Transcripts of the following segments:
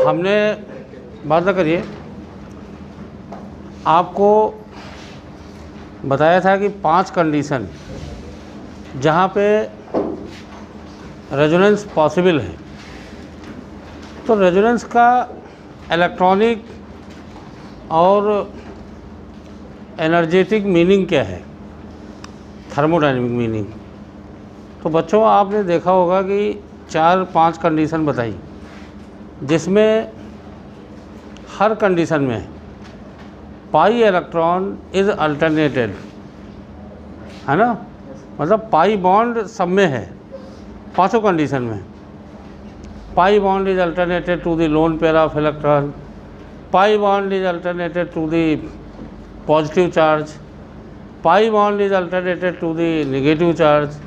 हमने बात ना करिए, आपको बताया था कि 5 कंडीशन जहाँ पे रेजोनेंस पॉसिबल है। तो रेजोनेंस का इलेक्ट्रॉनिक और एनर्जेटिक मीनिंग क्या है, थर्मोडायनेमिक मीनिंग। तो बच्चों आपने देखा होगा कि 4-5 कंडीशन बताई, जिसमें हर कंडीशन में पाई इलेक्ट्रॉन इज़ अल्टरनेटेड, है ना, मतलब पाई बॉन्ड सब में है, 5 कंडीशन में। Pi bond is alternated to the lone pair of electron, pi bond is alternated to the positive charge, pi bond is alternated to the negative charge,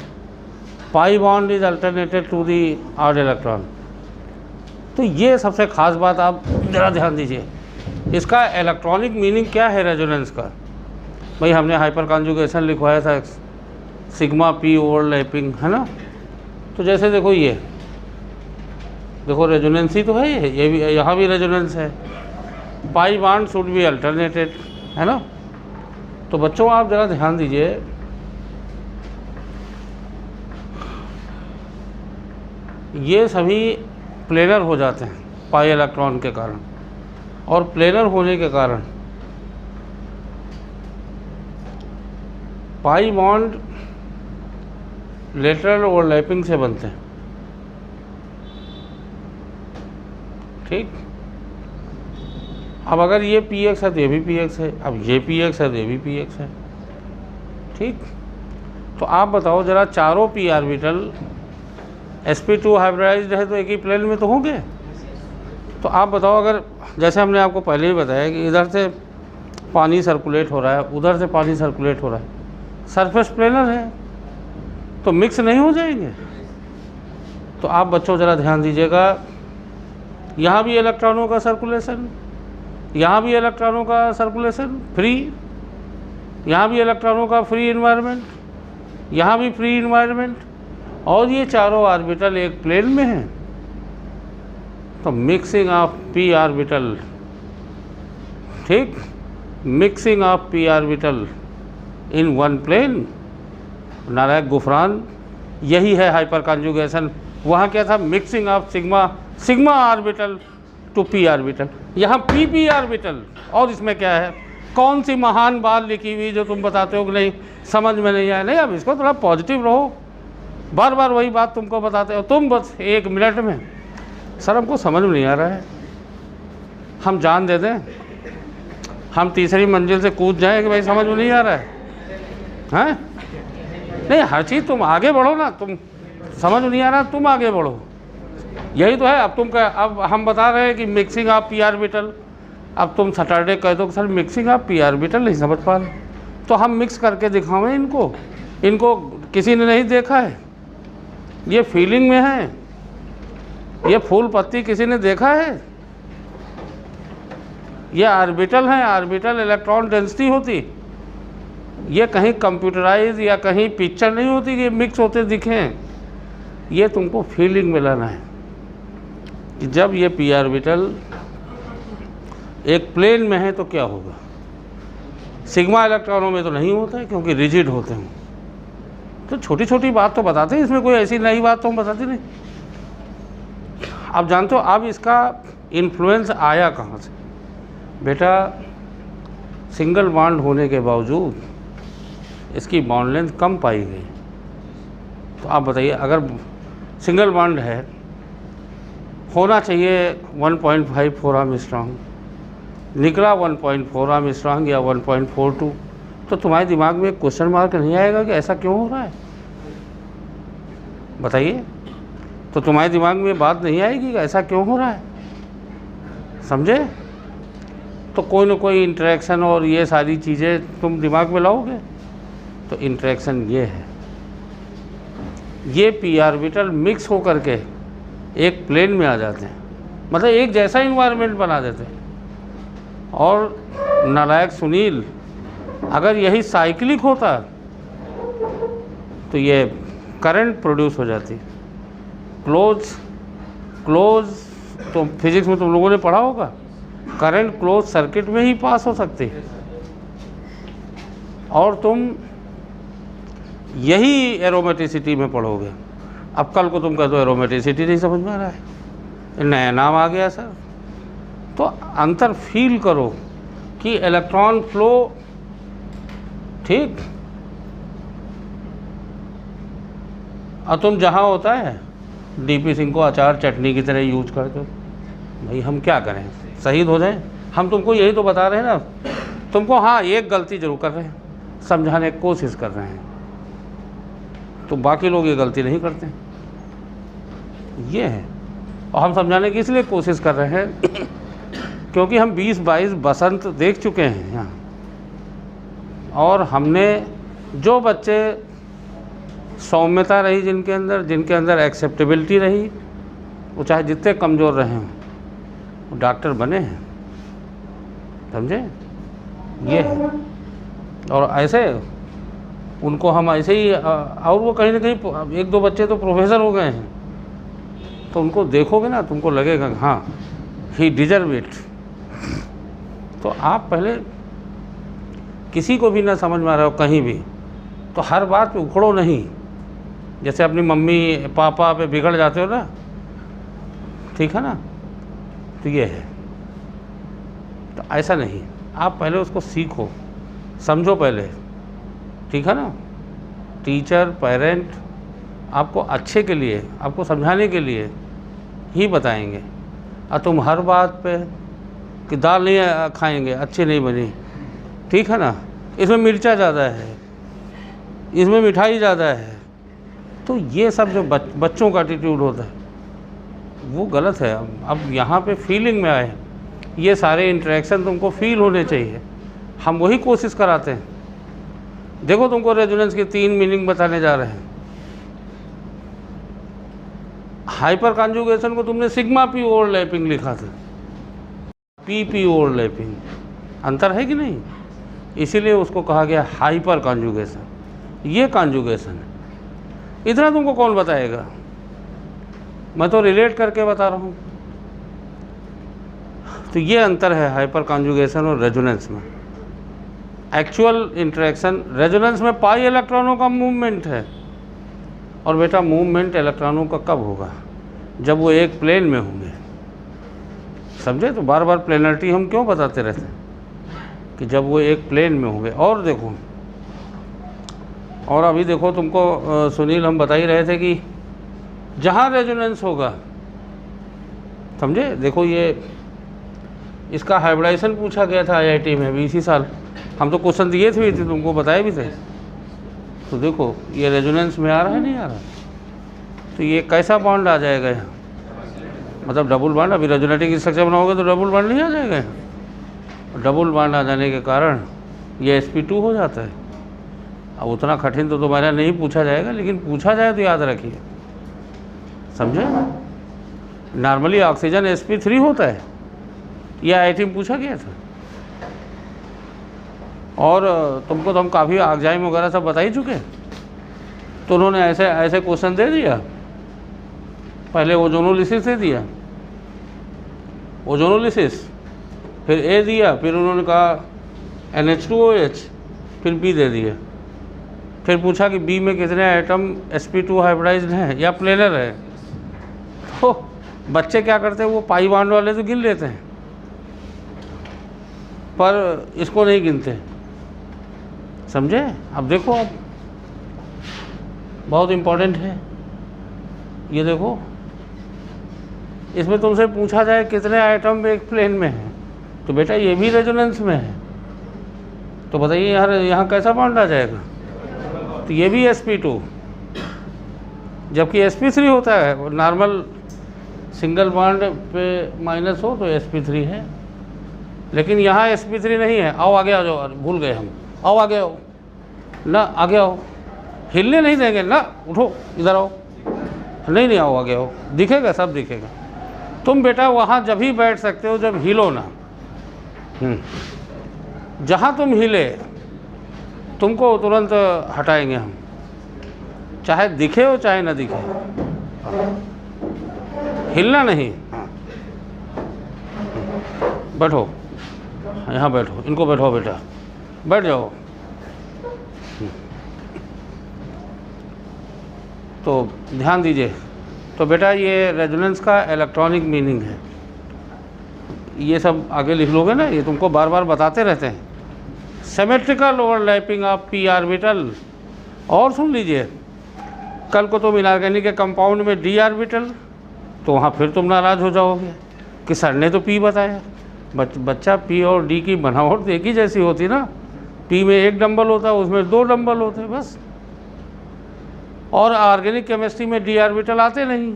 pi bond is alternated to the odd electron. तो ये सबसे ख़ास बात आप ज़रा ध्यान दीजिए, इसका इलेक्ट्रॉनिक मीनिंग क्या है रेजोनेंस का। भाई हमने हाइपर कॉन्जुगेशन लिखवाया था, सिग्मा पी ओवरलैपिंग, है ना। तो जैसे देखो ये देखो रेजोनेंस ही तो है, ये भी, यहाँ भी रेजोनेंस है। पाई बॉन्ड शुड बी अल्टरनेटेड, है ना। तो बच्चों आप ज़रा ध्यान दीजिए, ये सभी प्लेनर हो जाते हैं पाई इलेक्ट्रॉन के कारण, और प्लेनर होने के कारण पाई बॉन्ड लेटरल ओवरलैपिंग से बनते हैं, ठीक। अब अगर ये px है तो ये भी px है, अब ये px है तो ये भी px है, ठीक। तो आप बताओ ज़रा, चारों p ऑर्बिटल sp2 हाइब्रिडाइज्ड है तो एक ही प्लेन में तो होंगे। तो आप बताओ, अगर जैसे हमने आपको पहले ही बताया कि इधर से पानी सर्कुलेट हो रहा है, उधर से पानी सर्कुलेट हो रहा है, सरफेस प्लेनर है, तो मिक्स नहीं हो जाएंगे। तो आप बच्चों ज़रा ध्यान दीजिएगा, यहाँ भी इलेक्ट्रॉनों का सर्कुलेशन, यहाँ भी इलेक्ट्रॉनों का सर्कुलेशन फ्री, यहाँ भी इलेक्ट्रॉनों का फ्री इन्वायरमेंट, यहाँ भी फ्री इन्वायरमेंट, और ये चारों ऑर्बिटल एक प्लेन में हैं। तो मिक्सिंग ऑफ पी ऑर्बिटल, ठीक, mixing of p orbital in one plane, Narayan Gufran, यही है हाइपर कॉन्जुगेशन। वहाँ क्या था, mixing of sigma orbital to p orbital, यहाँ पी ऑर्बिटल। और इसमें क्या है, कौन सी महान बात लिखी हुई जो तुम बताते हो कि नहीं समझ में नहीं आया। नहीं, अब इसको थोड़ा पॉजिटिव रहो, बार बार वही बात तुमको बताते हो तुम, बस 1 मिनट में। सर हमको समझ में नहीं आ रहा है, हम जान दे दें, हम तीसरी मंजिल से कूद जाएं कि भाई समझ में नहीं आ रहा है, हैं? नहीं, हर चीज़ तुम आगे बढ़ो ना, तुम समझ में नहीं आ रहा तुम आगे बढ़ो, यही तो है। अब हम बता रहे हैं कि मिक्सिंग ऑफ पी ऑर्बिटल, अब तुम सैटरडे कह दो कि sir mixing of p orbital नहीं समझ पा रहे, तो हम मिक्स करके दिखावें इनको किसी ने नहीं देखा है, ये फीलिंग में है, ये फूल पत्ती किसी ने देखा है, ये ऑर्बिटल हैं, ऑर्बिटल इलेक्ट्रॉन डेंसिटी होती, ये कहीं कंप्यूटराइज या कहीं पिक्चर नहीं होती कि मिक्स होते दिखें, ये तुमको फीलिंग में लाना है कि जब ये पी ऑर्बिटल एक प्लेन में है तो क्या होगा। सिग्मा इलेक्ट्रॉनों में तो नहीं होता है क्योंकि रिजिड होते हैं। तो छोटी छोटी बात तो बताते हैं, इसमें कोई ऐसी नई बात तो हम बताते नहीं। आप जानते हो अब इसका इन्फ्लुएंस आया कहाँ से बेटा, सिंगल बॉन्ड होने के बावजूद इसकी बॉन्ड लेंथ कम पाई गई। तो आप बताइए, अगर सिंगल बॉन्ड है, होना चाहिए 1.54 आर्मस्ट्रांग, निकला 1.4 आर्मस्ट्रांग या 1.42, तो तुम्हारे दिमाग में एक क्वेश्चन मार्क नहीं आएगा कि ऐसा क्यों हो रहा है, बताइए। तो तुम्हारे दिमाग में बात नहीं आएगी कि ऐसा क्यों हो रहा है, समझे। तो कोई ना कोई इंटरेक्शन और ये सारी चीज़ें तुम दिमाग में लाओगे। तो इंटरेक्शन ये है, ये पी ऑर्बिटल मिक्स होकर के एक प्लेन में आ जाते हैं, मतलब एक जैसा इन्वायरमेंट बना देते हैं। और नालायक सुनील, अगर यही साइक्लिक होता तो ये करंट प्रोड्यूस हो जाती, क्लोज तो फिजिक्स में तुम लोगों ने पढ़ा होगा, करंट क्लोज सर्किट में ही पास हो सकती है। और तुम यही एरोमेटिसिटी में पढ़ोगे। अब कल को तुम कह दो एरोमेटिसिटी नहीं समझ में आ रहा है, नया नाम आ गया सर। तो अंतर फील करो कि इलेक्ट्रॉन फ्लो, ठीक, और तुम जहाँ होता है डीपी सिंह को अचार चटनी की तरह यूज करते हो। भाई हम क्या करें, शहीद हो जाएं? हम तुमको यही तो बता रहे हैं ना, तुमको हाँ एक गलती जरूर कर रहे हैं, समझाने की कोशिश कर रहे हैं, तो बाकी लोग ये गलती नहीं करते, ये है। और हम समझाने की इसलिए कोशिश कर रहे हैं क्योंकि हम 20-22 बसंत देख चुके हैं यहाँ, और हमने जो बच्चे सौम्यता रही जिनके अंदर एक्सेप्टेबिलिटी रही, वो चाहे जितने कमज़ोर रहे हों, वो डॉक्टर बने हैं, समझे, ये है। और ऐसे उनको हम ऐसे ही, और वो कहीं ना कहीं 1-2 बच्चे तो प्रोफेसर हो गए हैं, तो उनको देखोगे ना तुमको लगेगा हाँ ही डिजर्व इट। तो आप पहले किसी को भी ना समझ में आ रहा हो कहीं भी, तो हर बात पे उखड़ो नहीं, जैसे अपनी मम्मी पापा पे बिगड़ जाते हो ना, ठीक है ना, तो ये है। तो ऐसा नहीं, आप पहले उसको सीखो, समझो पहले, ठीक है ना। टीचर पेरेंट आपको अच्छे के लिए, आपको समझाने के लिए ही बताएंगे, और तुम हर बात पे कि दाल नहीं खाएंगे, अच्छी नहीं बनी, ठीक है ना, इसमें मिर्चा ज़्यादा है, इसमें मिठाई ज़्यादा है, तो ये सब जो बच्चों का एटीट्यूड होता है वो गलत है। अब यहाँ पे फीलिंग में आए, ये सारे इंटरेक्शन तुमको फील होने चाहिए, हम वही कोशिश कराते हैं। देखो तुमको रेजोनेंस की 3 मीनिंग बताने जा रहे हैं। हाइपर कॉन्जुगेशन को तुमने सिग्मा पी ओवरलैपिंग लिखा था, पी ओवरलैपिंग, अंतर है कि नहीं? इसीलिए उसको कहा गया हाइपर कॉन्जुगेशन। ये कॉन्जुगेशन है, इतना तुमको कौन बताएगा, मैं तो रिलेट करके बता रहा हूँ। तो ये अंतर है हाइपर कॉन्जुगेशन और रेजोनेंस में। एक्चुअल इंटरेक्शन, रेजोनेंस में पाई इलेक्ट्रॉनों का मूवमेंट है, और बेटा मूवमेंट इलेक्ट्रॉनों का कब होगा, जब वो एक प्लेन में होंगे, समझे। तो बार बार प्लेनरिटी हम क्यों बताते रहते हैं, कि जब वो एक प्लेन में होंगे। और देखो, और अभी देखो तुमको सुनील हम बता ही रहे थे कि जहाँ रेजोनेंस होगा, समझे, देखो ये इसका हाइब्रिडाइजेशन पूछा गया था आईआईटी में भी इसी साल, हम तो क्वेश्चन दिए थे तुमको बताए भी थे। तो देखो ये रेजोनेंस में आ रहा है नहीं आ रहा, तो ये कैसा बॉन्ड आ जाएगा यहाँ, मतलब डबल बॉन्ड। अभी रेजोनेटिंग स्ट्रक्चर बनाओगे तो डबल बॉन्ड नहीं आ जाएगा यहाँ, डबल बॉन्ड आ जाने के कारण ये sp2 हो जाता है। अब उतना कठिन तो तुम्हारा नहीं पूछा जाएगा, लेकिन पूछा जाए तो याद रखिए, समझे। नॉर्मली ऑक्सीजन sp3 होता है, यह आईआईटी में पूछा गया था। और तुमको तो हम काफ़ी ऑक्जाइम वगैरह सब बता ही चुके, तो उन्होंने ऐसे ऐसे क्वेश्चन दे दिया। पहले ओजोनोलिसिस दे दिया, ओजोनोलिसिस, फिर ए दिया, फिर उन्होंने कहा NH2OH, फिर बी दे दिया। फिर पूछा कि बी में कितने एटम sp2 हाइब्रिडाइज्ड हैं या प्लेनर है। तो बच्चे क्या करते हैं, वो पाई बॉन्ड वाले तो गिन लेते हैं, पर इसको नहीं गिनते, समझे। अब देखो, अब बहुत इम्पोर्टेंट है ये। देखो इसमें तुमसे पूछा जाए कितने आइटम एक प्लेन में है, तो बेटा ये भी रेजोनेंस में है, तो बताइए यहाँ कैसा बॉन्ड आ जाएगा। तो ये भी sp2, जबकि sp3 होता है। नॉर्मल सिंगल बॉन्ड पे माइनस हो तो sp3 है, लेकिन यहाँ sp3 नहीं है। आओ आगे आ जाओ, भूल गए हम, आओ आगे आओ ना, आगे आओ, हिलने नहीं देंगे ना, उठो इधर आओ, नहीं आओ आगे आओ, दिखेगा सब दिखेगा। तुम बेटा वहाँ जब ही बैठ सकते हो जब हिलो ना, जहाँ तुम हिले तुमको तुरंत हटाएंगे हम, चाहे दिखे हो चाहे ना दिखे, हिलना नहीं। बैठो, यहाँ बैठो, इनको बैठो बेटा, बैठ जाओ। तो ध्यान दीजिए। तो बेटा ये रेजोनेंस का इलेक्ट्रॉनिक मीनिंग है। ये सब आगे लिख लोगे ना, ये तुमको बार बार बताते रहते हैं। Symmetrical overlapping of p orbital. और सुन लीजिए, कल को तुम इनऑर्गेनिक के कंपाउंड में डी ऑर्बिटल, तो वहाँ फिर तुम नाराज़ हो जाओगे कि सर ने तो पी बताया। बच्चा पी और डी की बनावट एक ही जैसी होती ना। पी में एक डंबल होता है, उसमें 2 डंबल होते हैं बस। और ऑर्गेनिक केमिस्ट्री में डी ऑर्बिटल आते नहीं।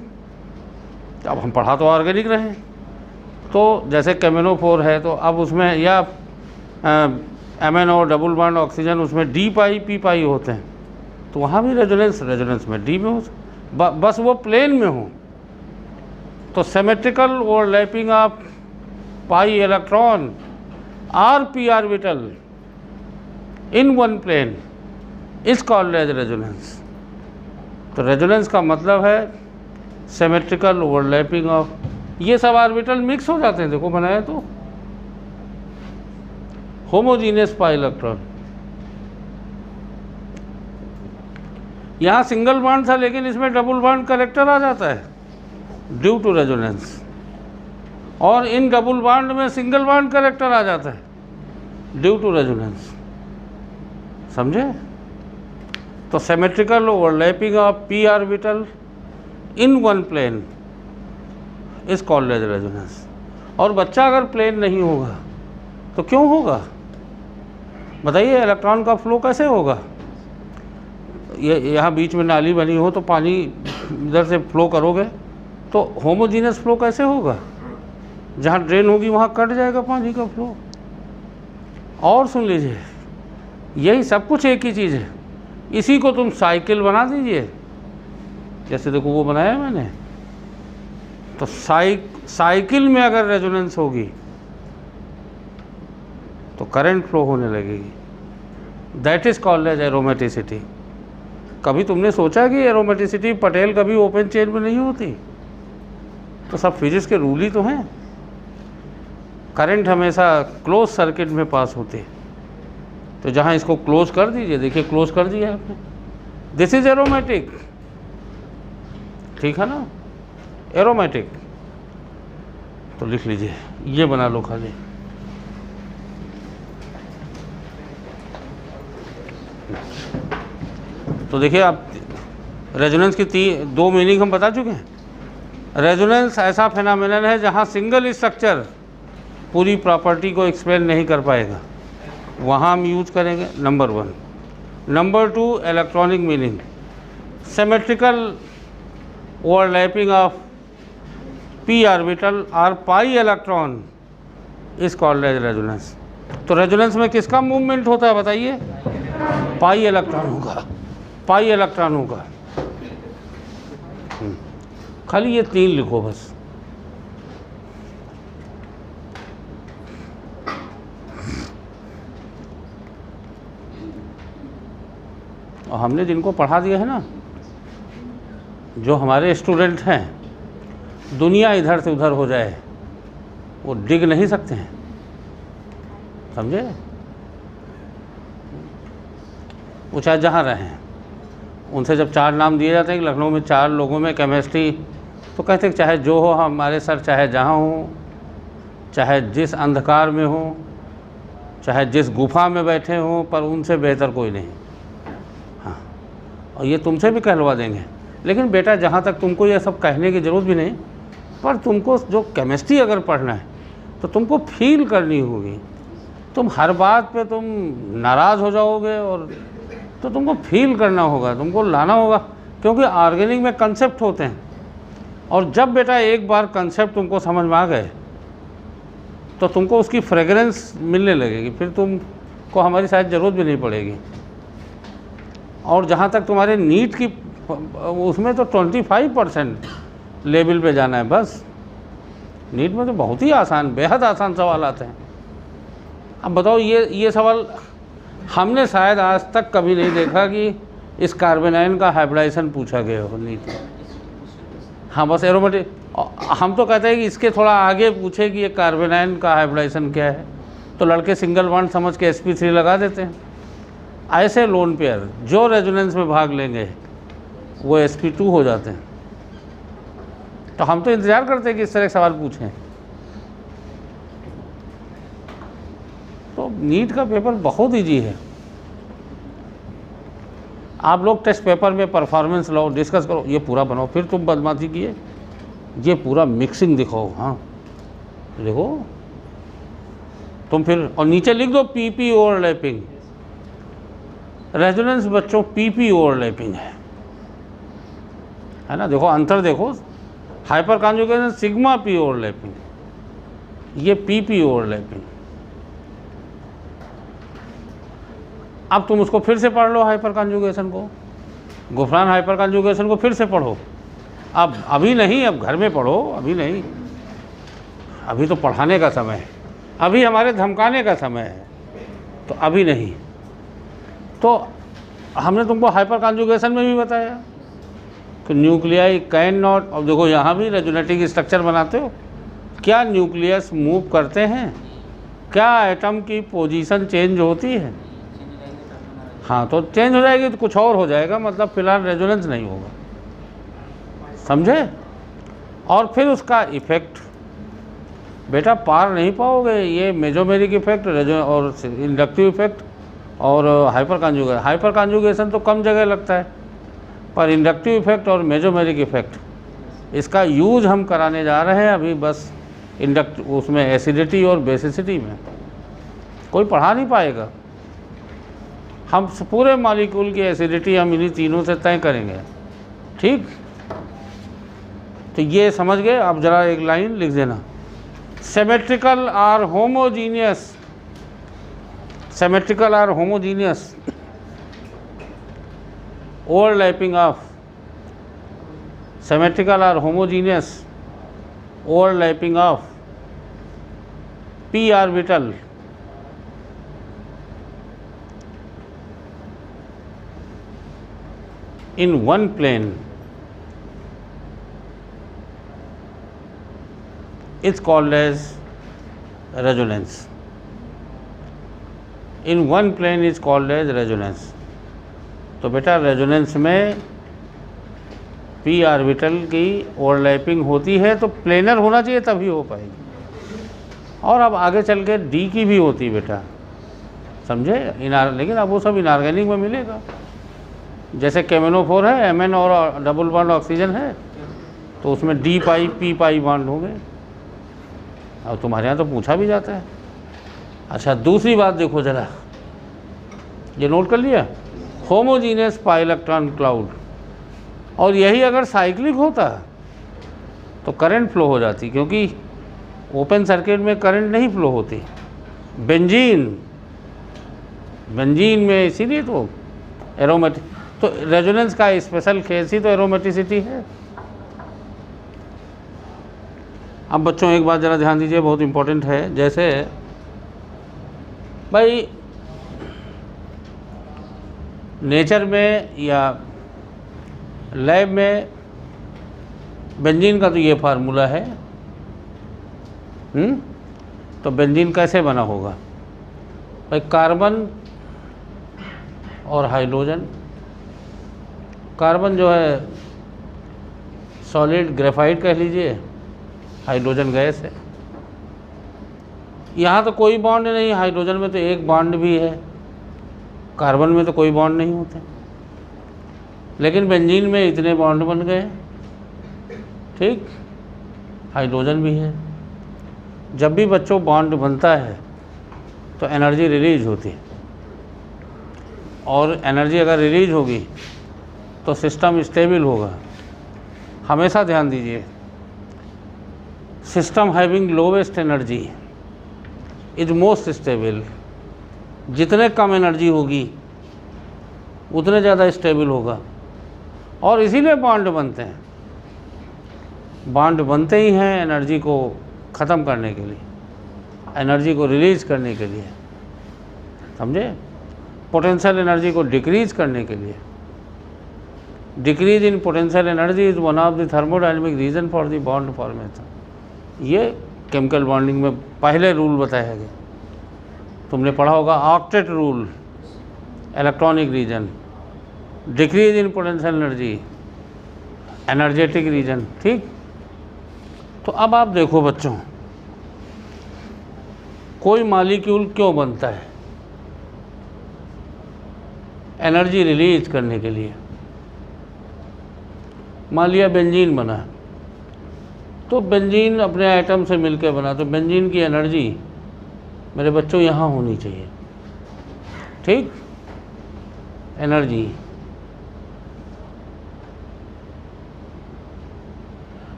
अब हम पढ़ा तो ऑर्गेनिक रहे, तो जैसे केमिनोफोर है तो अब उसमें या MnO डबल बॉन्ड ऑक्सीजन, उसमें डी पाई पी पाई होते हैं, तो वहाँ भी रेजोनेंस में डी में हो, बस वो प्लेन में हो। तो symmetrical overlapping of pi electron or p orbital in one plane is called as resonance. तो रेजोनेंस का मतलब है सिमेट्रिकल ओवरलैपिंग ऑफ, ये सब ऑर्बिटल मिक्स हो जाते हैं। देखो बनाया तो होमोजीनियस पाई इलेक्ट्रॉन। यहाँ सिंगल बॉन्ड था लेकिन इसमें डबल बॉन्ड करेक्टर आ जाता है ड्यू टू रेजोनेंस, और इन डबल बॉन्ड में सिंगल बॉन्ड करेक्टर आ जाता है ड्यू टू रेजोनेंस। समझे? तो symmetrical overlapping of p orbital in one plane is called as resonance. और बच्चा अगर प्लेन नहीं होगा तो क्यों होगा बताइए? इलेक्ट्रॉन का फ्लो कैसे होगा? ये यहाँ बीच में नाली बनी हो तो पानी इधर से फ्लो करोगे तो होमोजीनियस फ्लो कैसे होगा? जहाँ ड्रेन होगी वहाँ कट जाएगा पानी का फ्लो। और सुन लीजिए, यही सब कुछ एक ही चीज़ है। इसी को तुम साइकिल बना दीजिए, जैसे देखो वो बनाया है मैंने। तो साइकिल में अगर रेजोनेंस होगी तो करंट फ्लो होने लगेगी। That is called as aromaticity. कभी तुमने सोचा कि एरोमेटिसिटी पटेल कभी ओपन चेन में नहीं होती? तो सब फिजिक्स के रूल ही तो हैं। करंट हमेशा क्लोज सर्किट में पास होते हैं। तो जहाँ इसको क्लोज कर दीजिए, देखिए क्लोज कर दिया आपने, दिस इज एरोमेटिक। ठीक है ना, एरोमेटिक। तो लिख लीजिए, ये बना लो खाली। तो देखिए आप रेजोनेंस की 2 मीनिंग हम बता चुके हैं। रेजोनेंस ऐसा फेनोमेनन है जहाँ सिंगल स्ट्रक्चर पूरी प्रॉपर्टी को एक्सप्लेन नहीं कर पाएगा, वहाँ हम यूज करेंगे, number 1। Number 2, electronic meaning, symmetrical overlapping of p orbital और pi electron is called as resonance. तो रेजोनेंस में किसका मूवमेंट होता है बताइए? पाई इलेक्ट्रॉनों का, पाई इलेक्ट्रॉनों का। खाली ये 3 लिखो बस। और हमने जिनको पढ़ा दिया है ना, जो हमारे स्टूडेंट हैं, दुनिया इधर से उधर हो जाए वो डिग नहीं सकते हैं। समझे? वो चाहे जहाँ रहें, उनसे जब 4 नाम दिए जाते हैं कि लखनऊ में 4 लोगों में केमिस्ट्री, तो कहते हैं चाहे जो हो हमारे सर, चाहे जहाँ हो, चाहे जिस अंधकार में हो, चाहे जिस गुफा में बैठे हों, पर उनसे बेहतर कोई नहीं। हाँ, और ये तुमसे भी कहलवा देंगे। लेकिन बेटा जहाँ तक तुमको ये सब कहने की ज़रूरत भी नहीं, पर तुमको जो केमिस्ट्री अगर पढ़ना है तो तुमको फील करनी होगी। तुम हर बात पे तुम नाराज़ हो जाओगे, और तो तुमको फील करना होगा, तुमको लाना होगा, क्योंकि ऑर्गेनिक में कंसेप्ट होते हैं। और जब बेटा एक बार कंसेप्ट तुमको समझ में आ गए तो तुमको उसकी फ्रेगरेंस मिलने लगेगी, फिर तुमको हमारी शायद ज़रूरत भी नहीं पड़ेगी। और जहाँ तक तुम्हारे नीट की, उसमें तो 25% लेवल पे जाना है बस। नीट में तो बहुत ही आसान, बेहद आसान सवाल आते हैं। अब बताओ, ये सवाल हमने शायद आज तक कभी नहीं देखा कि इस कार्बेनाइन का हाइब्रिडाइजेशन पूछा गया हो नीट में। हाँ, बस हम तो कहते हैं कि इसके थोड़ा आगे पूछे कि ये कार्बेनाइन का हाइब्रिडाइजेशन क्या है, तो लड़के सिंगल बॉन्ड समझ के sp3 लगा देते हैं। ऐसे लोन पेयर जो रेजोनेंस में भाग लेंगे वो sp2 हो जाते हैं। तो हम तो इंतज़ार करते हैं कि इस तरह के सवाल पूछें। तो नीट का पेपर बहुत ईजी है। आप लोग टेस्ट पेपर में परफॉर्मेंस लो, डिस्कस करो, ये पूरा बनाओ, फिर तुम बदमाशी किए ये पूरा मिक्सिंग दिखाओ। हाँ देखो तुम फिर, और नीचे लिख दो PP ओवरलैपिंग। रेजोनेंस बच्चों PP ओवरलैपिंग है ना। देखो अंतर देखो, hyper conjugation sigma P overlapping, ये PP ओवरलैपिंग। अब तुम उसको फिर से पढ़ लो, हाइपर कॉन्जुगेशन को, गुफरान हाइपर कॉन्जुगेशन को फिर से पढ़ो। अब अभी नहीं, अब घर में पढ़ो, अभी नहीं, अभी तो पढ़ाने का समय है, अभी हमारे धमकाने का समय है, तो अभी नहीं। तो हमने तुमको हाइपर कॉन्जुगेशन में भी बताया कि न्यूक्लियाई कैन नॉट, अब देखो यहाँ भी रेजोनेटिंग स्ट्रक्चर बनाते हो, क्या न्यूक्लियस मूव करते हैं, क्या एटम की पोजीशन चेंज होती है? हाँ तो चेंज हो जाएगी तो कुछ और हो जाएगा, मतलब फिलहाल रेजोनेंस नहीं होगा, समझे। और फिर उसका इफ़ेक्ट बेटा पार नहीं पाओगे, ये मेजोमेरिक इफेक्ट और इंडक्टिव इफेक्ट और हाइपर कॉन्जुगेशन तो कम जगह लगता है, पर इंडक्टिव इफेक्ट और मेजोमेरिक इफेक्ट इसका यूज हम कराने जा रहे हैं अभी, बस उसमें एसिडिटी और बेसिसिटी में कोई पढ़ा नहीं पाएगा। हम पूरे मॉलिक्यूल की एसिडिटी हम इन्हीं तीनों से तय करेंगे, ठीक। तो ये समझ गए। अब ज़रा एक लाइन लिख देना, symmetrical or homogeneous, symmetrical or homogeneous overlapping of, symmetrical or homogeneous overlapping of p orbital in one plane is called as resonance. In one plane is called as resonance. तो बेटा रेजोनेंस में P orbital की overlapping होती है, तो planar होना चाहिए तभी हो पाएगी। और अब आगे चल के डी की भी होती है बेटा, समझे, लेकिन अब वो सब इनऑर्गेनिक में मिलेगा। जैसे केमेनोफोर है, Mn और डबल बॉन्ड ऑक्सीजन है, तो उसमें डी पाई पी पाई बॉन्ड होंगे। अब तुम्हारे यहाँ तो पूछा भी जाता है। अच्छा दूसरी बात देखो ज़रा, ये नोट कर लिया, होमोजीनियस पाई इलेक्ट्रॉन क्लाउड, और यही अगर साइक्लिक होता तो करंट फ्लो हो जाती, क्योंकि ओपन सर्किट में करंट नहीं फ्लो होती। बेंजीन में इसीलिए तो एरोमेटिक, तो रेजोनेंस का स्पेशल केस ही तो एरोमेटिसिटी है। अब बच्चों एक बात ज़रा ध्यान दीजिए, बहुत इम्पोर्टेंट है। जैसे भाई नेचर में या लैब में बेंजीन का तो ये फार्मूला है, तो बेंजीन कैसे बना होगा भाई, कार्बन और हाइड्रोजन। कार्बन जो है सॉलिड ग्रेफाइट कह लीजिए, हाइड्रोजन गैस है। यहाँ तो कोई बॉन्ड नहीं, हाइड्रोजन में तो एक बॉन्ड भी है, कार्बन में तो कोई बॉन्ड नहीं होते, लेकिन बेंजीन में इतने बॉन्ड बन गए, ठीक। हाइड्रोजन भी है। जब भी बच्चों बॉन्ड बनता है तो एनर्जी रिलीज होती है, और एनर्जी अगर रिलीज होगी तो सिस्टम स्टेबल होगा। हमेशा ध्यान दीजिए, system having lowest energy is most stable. जितने कम एनर्जी होगी उतने ज़्यादा स्टेबल होगा, और इसीलिए बॉन्ड बनते हैं। बॉन्ड बनते ही हैं एनर्जी को ख़त्म करने के लिए, एनर्जी को रिलीज़ करने के लिए, समझे, पोटेंशियल एनर्जी को डिक्रीज़ करने के लिए। Decrease in potential energy is one of the thermodynamic reason for the bond formation. ये केमिकल बॉन्डिंग में पहले रूल बताया गया, तुमने पढ़ा होगा octet rule, electronic reason, decrease in potential energy, energetic reason. ठीक, तो अब आप देखो बच्चों, कोई मॉलिक्यूल क्यों बनता है? एनर्जी रिलीज करने के लिए। मान लिया बेंजीन बना, तो बेंजीन अपने एटम से मिलकर बना, तो बेंजीन की एनर्जी मेरे बच्चों यहाँ होनी चाहिए। ठीक, एनर्जी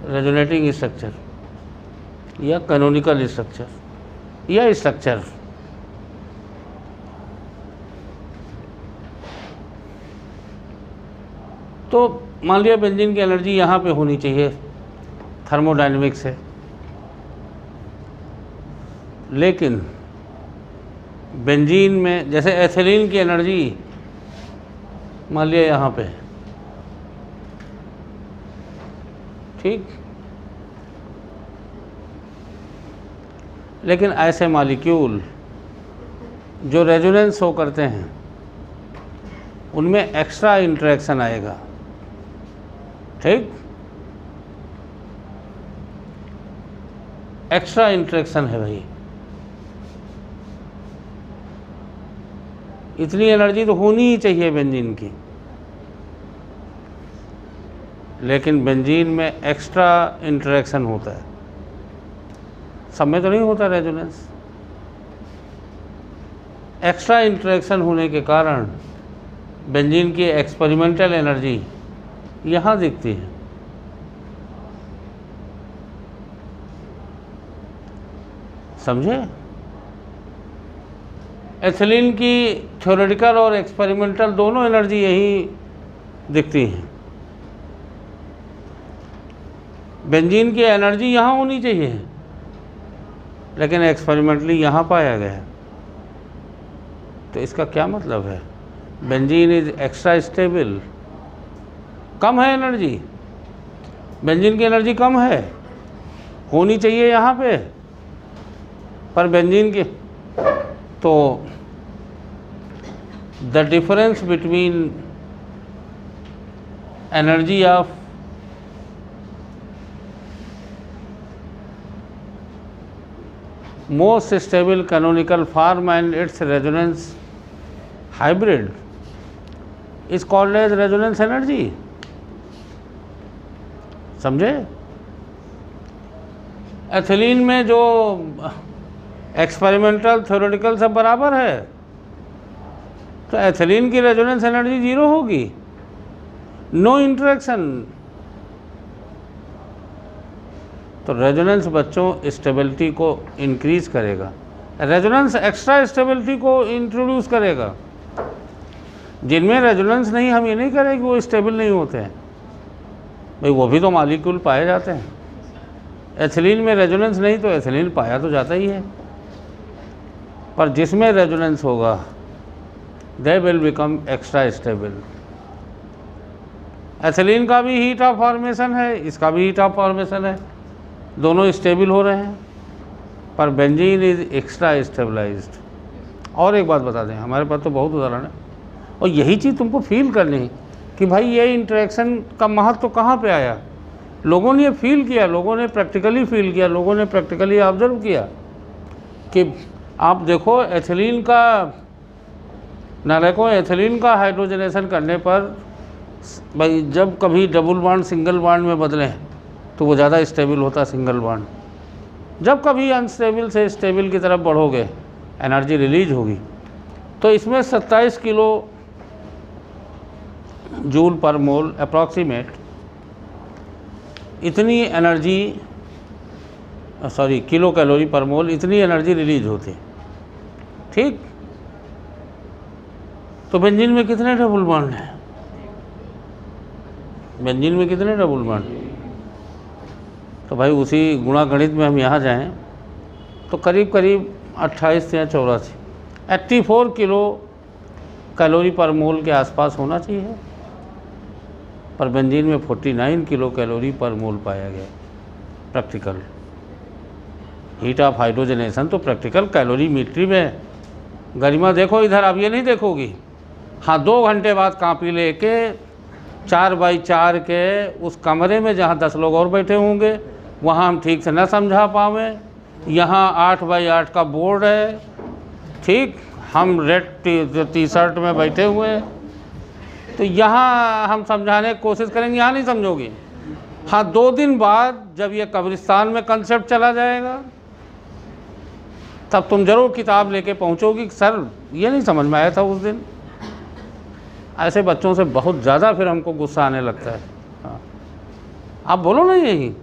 रेजोनेटिंग स्ट्रक्चर या कैनोनिकल स्ट्रक्चर या स्ट्रक्चर, तो मान लिया बेंजीन की एनर्जी यहाँ पे होनी चाहिए थर्मोडायनेमिक्स से, लेकिन बेंजीन में जैसे एथिलीन की एनर्जी मान लिया यहाँ पे, ठीक, लेकिन ऐसे मॉलिक्यूल जो रेजोनेंस शो करते हैं उनमें एक्स्ट्रा इंटरेक्शन आएगा। ठीक, एक्स्ट्रा इंटरेक्शन है भाई, इतनी एनर्जी तो होनी ही चाहिए बेंजीन की, लेकिन बेंजीन में एक्स्ट्रा इंटरेक्शन होता है, सब में तो नहीं होता रेजोनेंस। एक्स्ट्रा इंटरेक्शन होने के कारण बेंजीन की एक्सपेरिमेंटल एनर्जी यहाँ दिखती है। समझे? एथिलीन की थ्योरेटिकल और एक्सपेरिमेंटल दोनों एनर्जी यही दिखती हैं। बेंजीन की एनर्जी यहाँ होनी चाहिए, लेकिन एक्सपेरिमेंटली यहाँ पाया गया। तो इसका क्या मतलब है? बेंजीन इज एक्स्ट्रा स्टेबल, कम है एनर्जी, बेंजीन की एनर्जी कम है, होनी चाहिए यहाँ पे, पर बेंजीन की, तो the difference between energy of most stable canonical form and its resonance hybrid is called as resonance energy। समझे? एथिलीन में जो एक्सपेरिमेंटल थ्योरेटिकल सब बराबर है, तो एथिलीन की रेजोनेंस एनर्जी जीरो होगी, नो इंटरेक्शन। तो रेजोनेंस बच्चों स्टेबिलिटी को इंक्रीज करेगा, रेजोनेंस एक्स्ट्रा स्टेबिलिटी को इंट्रोड्यूस करेगा। जिनमें रेजोनेंस नहीं, हम ये नहीं करें कि वो स्टेबल नहीं होते हैं भाई, वो भी तो मॉलिक्यूल पाए जाते हैं। एथिलीन में रेजोनेंस नहीं तो एथिलीन पाया तो जाता ही है, पर जिसमें रेजोनेंस होगा they will become extra stable. Ethylene का भी हीट ऑफ फॉर्मेशन है, इसका भी हीट ऑफ फॉर्मेशन है, दोनों स्टेबल हो रहे हैं, पर बेंजीन इज एक्स्ट्रा स्टेबलाइज्ड। और एक बात बता दें, हमारे पास तो बहुत उदाहरण है, और यही चीज़ तुमको फील करनी है कि भाई ये इंटरेक्शन का महत्व तो कहाँ पे आया। लोगों ने फील किया, लोगों ने प्रैक्टिकली फील किया, लोगों ने प्रैक्टिकली ऑब्जर्व किया कि आप देखो एथिलीन का, नालकों एथिलीन का हाइड्रोजनेशन करने पर भाई जब कभी डबल बॉन्ड सिंगल बॉन्ड में बदलें तो वो ज़्यादा स्टेबल होता है सिंगल बॉन्ड। जब कभी अनस्टेबल से स्टेबल की तरफ बढ़ोगे एनर्जी रिलीज होगी। तो इसमें 27 किलो जूल पर मोल अप्रॉक्सीमेट इतनी energy, sorry kilo calorie per मोल इतनी एनर्जी रिलीज होती है। ठीक, तो बेंजीन में कितने डबल बॉन्ड हैं? बेंजीन में कितने डबल बॉन्ड? तो भाई उसी गुणा गणित में हम यहाँ जाएं तो करीब करीब 28 या 84, 84 किलो कैलोरी पर मोल के आसपास होना चाहिए। पर बेंजीन में 49 किलो कैलोरी पर मोल पाया गया। प्रैक्टिकल हीट ऑफ हाइड्रोजनेशन तो प्रैक्टिकल कैलोरीमेट्री में। गरिमा देखो इधर, अब ये नहीं देखोगी। हाँ, 2 घंटे बाद कापी लेके 4x4 के उस कमरे में जहाँ 10 लोग और बैठे होंगे वहाँ हम ठीक से न समझा पावे। यहाँ 8x8 का बोर्ड है, ठीक, हम रेड टी शर्ट में बैठे हुए हैं, तो यहाँ हम समझाने की कोशिश करेंगे, यहाँ नहीं समझोगे। हाँ, 2 दिन बाद जब ये कब्रिस्तान में कंसेप्ट चला जाएगा तब तुम जरूर किताब लेके पहुँचोगी, सर ये नहीं समझ में आया था उस दिन। ऐसे बच्चों से बहुत ज़्यादा फिर हमको गुस्सा आने लगता है। हाँ, आप बोलो ना, यही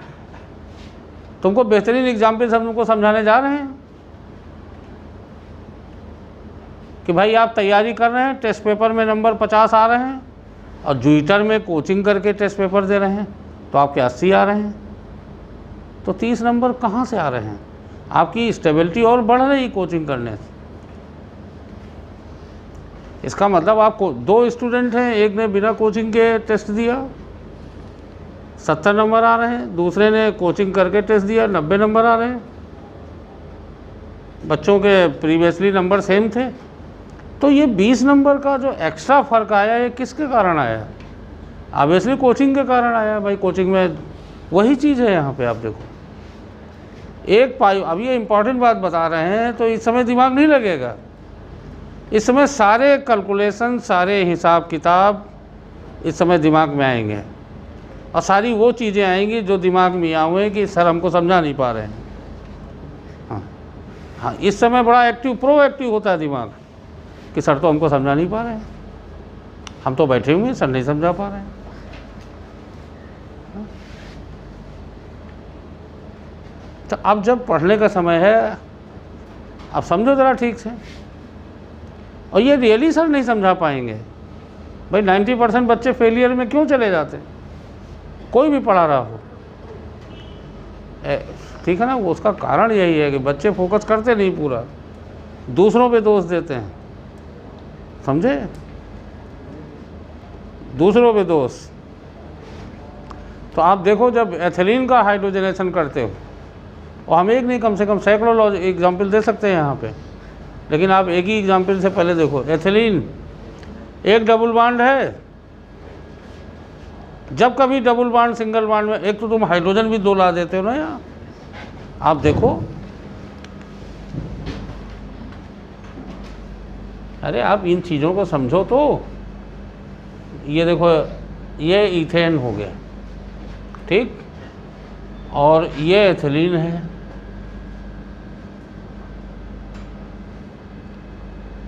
तुमको बेहतरीन एग्जाम्पल हम तुमको समझाने जा रहे हैं कि भाई आप तैयारी कर रहे हैं, टेस्ट पेपर में नंबर 50 आ रहे हैं और ज्यूइटर में कोचिंग करके टेस्ट पेपर दे रहे हैं तो आपके 80 आ रहे हैं, तो 30 नंबर कहाँ से आ रहे हैं? आपकी स्टेबिलिटी और बढ़ रही कोचिंग करने से। इसका मतलब आपको 2 स्टूडेंट हैं, एक ने बिना कोचिंग के टेस्ट दिया 70 नंबर आ रहे हैं, दूसरे ने कोचिंग करके टेस्ट दिया 90 नंबर आ रहे हैं। बच्चों के प्रीवियसली नंबर सेम थे, तो ये 20 नंबर का जो एक्स्ट्रा फ़र्क आया ये किसके कारण आया? ऑब्वियसली कोचिंग के कारण आया। भाई कोचिंग में वही चीज़ है। यहाँ पे आप देखो, एक पाई, अब ये इम्पॉर्टेंट बात बता रहे हैं तो इस समय दिमाग नहीं लगेगा। इस समय सारे कैलकुलेशन, सारे हिसाब किताब इस समय दिमाग में आएंगे और सारी वो चीज़ें आएंगी जो दिमाग में आए हुए कि सर हमको समझा नहीं पा रहे हैं। हाँ हाँ, इस समय बड़ा एक्टिव, प्रोएक्टिव होता है दिमाग कि सर तो हमको समझा नहीं पा रहे हैं, हम तो बैठे हुए हैं, सर नहीं समझा पा रहे हैं। तो अब जब पढ़ने का समय है, अब समझो ज़रा ठीक से। और ये रियली सर नहीं समझा पाएंगे। भाई 90% बच्चे फेलियर में क्यों चले जाते हैं? कोई भी पढ़ा रहा हो, ठीक है ना, वो उसका कारण यही है कि बच्चे फोकस करते नहीं पूरा, दूसरों पे दोष देते हैं, समझे? दूसरों पे दोष। तो आप देखो, जब एथिलीन का हाइड्रोजनेशन करते हो, और हम एक नहीं कम से कम सैकड़ों एग्जाम्पल दे सकते हैं यहाँ पे, लेकिन आप एक ही एग्जाम्पल से पहले देखो। एथिलीन एक डबल बॉन्ड है, जब कभी डबल बॉन्ड सिंगल बॉन्ड में, एक तो तुम हाइड्रोजन भी 2 ला देते हो ना यहाँ, आप देखो। अरे आप इन चीज़ों को समझो तो। ये देखो, ये इथेन हो गया, ठीक, और ये एथिलीन है।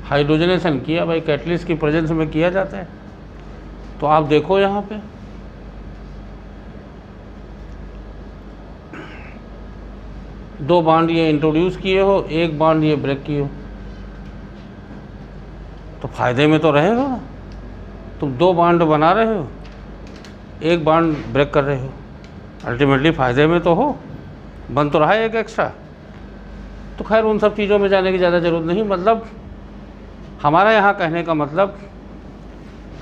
हाइड्रोजनेशन किया भाई, कैटलिस्ट की प्रेजेंस में किया जाता है। तो आप देखो यहाँ पे, दो बॉन्ड ये इंट्रोड्यूस किए हो, एक बॉन्ड ये ब्रेक किए हो, तो फायदे में तो रहेगा ना। तुम 2 बॉन्ड बना रहे हो, एक बॉन्ड ब्रेक कर रहे हो, अल्टीमेटली फ़ायदे में तो हो, बन तो रहा है एक एक्स्ट्रा। तो खैर उन सब चीज़ों में जाने की ज़्यादा ज़रूरत नहीं। मतलब हमारा यहाँ कहने का मतलब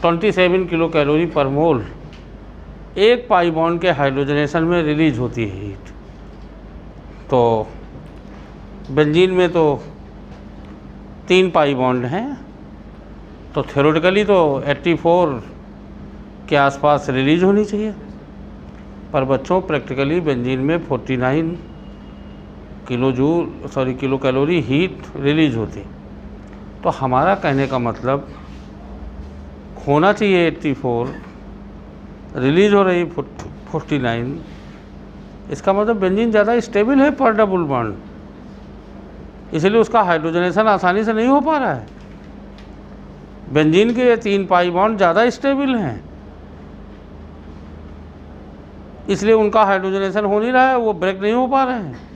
27 किलो कैलोरी पर मोल एक पाई बॉन्ड के हाइड्रोजनेशन में रिलीज होती है हीट। तो बेंजीन में तो 3 पाई बॉन्ड हैं, तो थ्योरेटिकली तो 84 के आसपास रिलीज होनी चाहिए, पर बच्चों प्रैक्टिकली बेंजीन में 49 किलो कैलोरी हीट रिलीज होती। तो हमारा कहने का मतलब होना चाहिए 84, रिलीज हो रही 49। इसका मतलब बेंजीन ज़्यादा स्टेबल है पर डबल बॉन्ड, इसलिए उसका हाइड्रोजनेशन आसानी से नहीं हो पा रहा है। बेंजीन के 3 पाई बॉन्ड ज़्यादा स्टेबल हैं, इसलिए उनका हाइड्रोजनेशन हो नहीं रहा है, वो ब्रेक नहीं हो पा रहे हैं।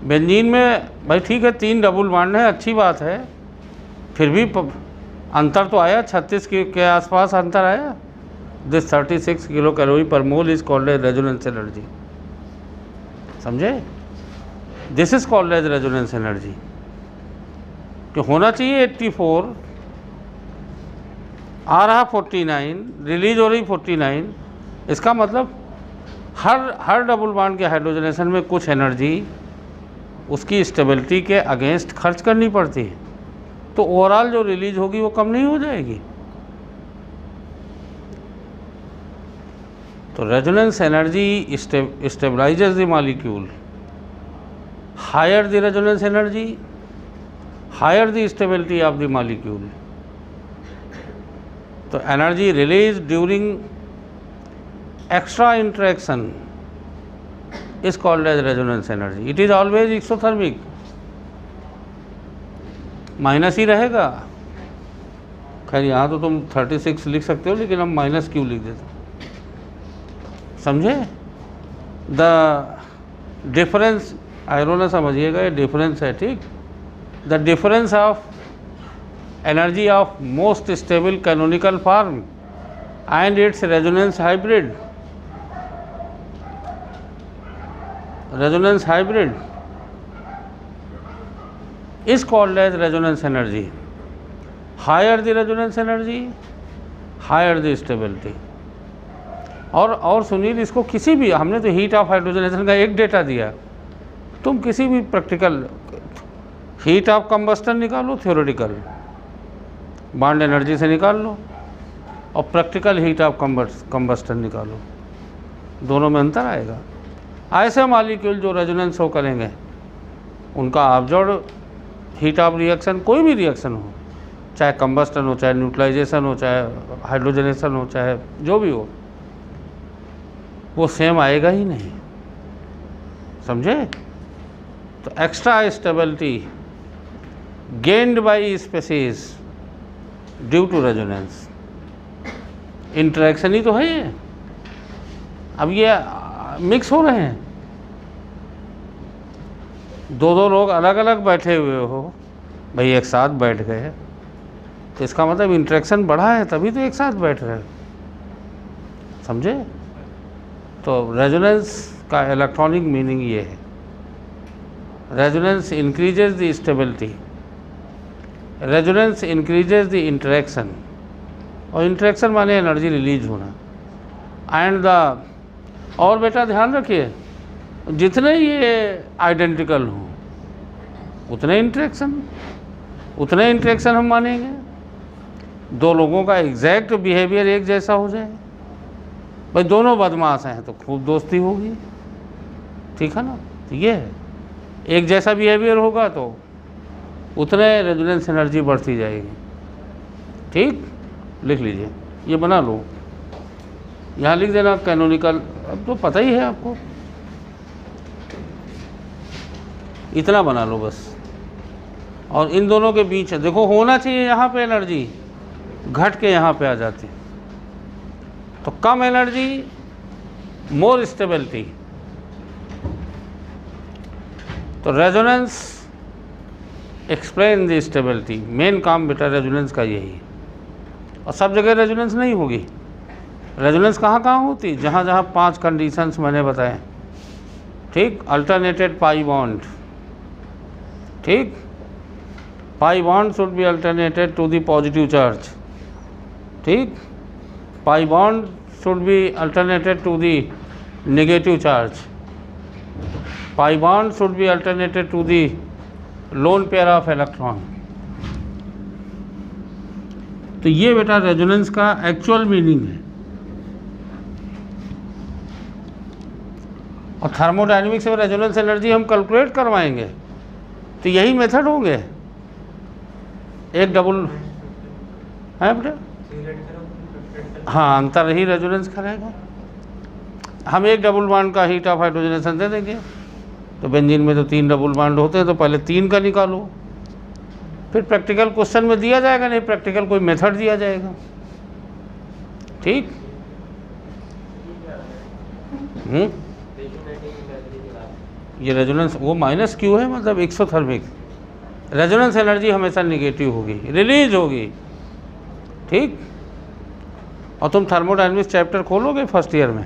बेंजीन में भाई ठीक है 3 डबल बॉन्ड है, अच्छी बात है, फिर भी अंतर तो आया, 36 के आसपास अंतर आया। This 36 kilo calorie per mole is called as resonance energy, समझे? This is called as resonance energy. कि होना चाहिए 84, आ रहा 49, रिलीज हो रही 49, इसका मतलब हर डबल बॉन्ड के हाइड्रोजनेशन में कुछ एनर्जी उसकी स्टेबिलिटी के अगेंस्ट खर्च करनी पड़ती है, तो ओवरऑल जो रिलीज होगी वो कम नहीं हो जाएगी। तो resonance energy stabilises the molecule, higher the resonance energy higher the stability of the molecule. तो energy release during extra interaction is called as resonance energy. It is always exothermic, minus ही रहेगा। खैर यहाँ तो तुम 36 लिख सकते हो, लेकिन हम माइनस क्यों लिख देते, समझे? द डिफरेंस आयरो ना समझिएगा, ये डिफरेंस है, ठीक। The difference of energy of most stable canonical form and its resonance hybrid, resonance hybrid is called as resonance energy. Higher the resonance energy, higher the stability. और सुनील, इसको किसी भी, हमने तो हीट ऑफ हाइड्रोजनेशन का एक डेटा दिया, तुम किसी भी प्रैक्टिकल हीट ऑफ कंबस्टन निकालो, थ्योरेटिकल बॉन्ड एनर्जी से निकाल लो, और प्रैक्टिकल हीट ऑफ कंबस्टन निकालो, दोनों में अंतर आएगा। ऐसे मॉलिक्यूल जो रेजोनेंस हो करेंगे, उनका ऑब्जर्व्ड हीट ऑफ रिएक्शन, कोई भी रिएक्शन हो, चाहे कंबस्टन हो, चाहे न्यूट्रलाइजेशन हो, चाहे हाइड्रोजनेशन हो, चाहे जो भी हो, वो सेम आएगा ही नहीं, समझे? तो extra stability gained by species due to resonance, interaction ही तो है ये। अब ये मिक्स हो रहे हैं, दो लोग अलग अलग बैठे हुए हो, भाई एक साथ बैठ गए, तो इसका मतलब इंटरेक्शन बढ़ा है, तभी तो एक साथ बैठ रहे हो, समझे? तो रेजोनेंस का इलेक्ट्रॉनिक मीनिंग ये है, resonance increases the stability, resonance increases the interaction, और इंटरेक्शन माने एनर्जी रिलीज होना, एंड द, और बेटा ध्यान रखिए, जितने ये आइडेंटिकल हों उतने इंटरेक्शन हम मानेंगे। दो लोगों का एग्जैक्ट बिहेवियर एक जैसा हो जाए, भाई दोनों बदमाश हैं तो खूब दोस्ती होगी, ठीक है ना? तो ये है, एक जैसा बिहेवियर होगा तो उतने रेजोनेंस एनर्जी बढ़ती जाएगी, ठीक। लिख लीजिए, ये बना लो, यहाँ लिख देना कैनोनिकल, अब तो पता ही है आपको, इतना बना लो बस। और इन दोनों के बीच देखो होना चाहिए, यहाँ पे एनर्जी घट के यहाँ पे आ जाती, तो कम एनर्जी मोर स्टेबिलिटी। तो resonance explain the stability, main काम बेटा रेजोनेंस का यही है। और सब जगह रेजोनेंस नहीं होगी, रेजोनेंस कहाँ कहाँ होती, जहाँ जहाँ 5 कंडीशंस मैंने बताए, ठीक। अल्टरनेटेड पाई बॉन्ड, ठीक, pi bond should be alternated to the positive charge, ठीक, pi bond should be alternated to the negative charge, pi bond should be alternated to the lone pair of electron. तो ये बेटा resonance का actual meaning है। और thermodynamics में resonance energy हम calculate करवाएंगे, तो यही मेथड होंगे, एक डबल है बेटा, हाँ अंतर ही रेजोनेंस का रहेगा। हम एक डबल बॉन्ड का हीट ऑफ हाइड्रोजनेशन दे देंगे, तो बेंजीन में तो 3 डबल बॉन्ड होते हैं, तो पहले 3 का निकालो, फिर प्रैक्टिकल क्वेश्चन में दिया जाएगा, नहीं प्रैक्टिकल कोई मेथड दिया जाएगा, ठीक। ये रेजोनेंस वो माइनस क्यू है, मतलब एक्सोथर्मिक, रेजोनेंस एनर्जी हमेशा निगेटिव होगी, रिलीज होगी, ठीक। और तुम थर्मोडायनेमिक्स चैप्टर खोलोगे फर्स्ट ईयर में,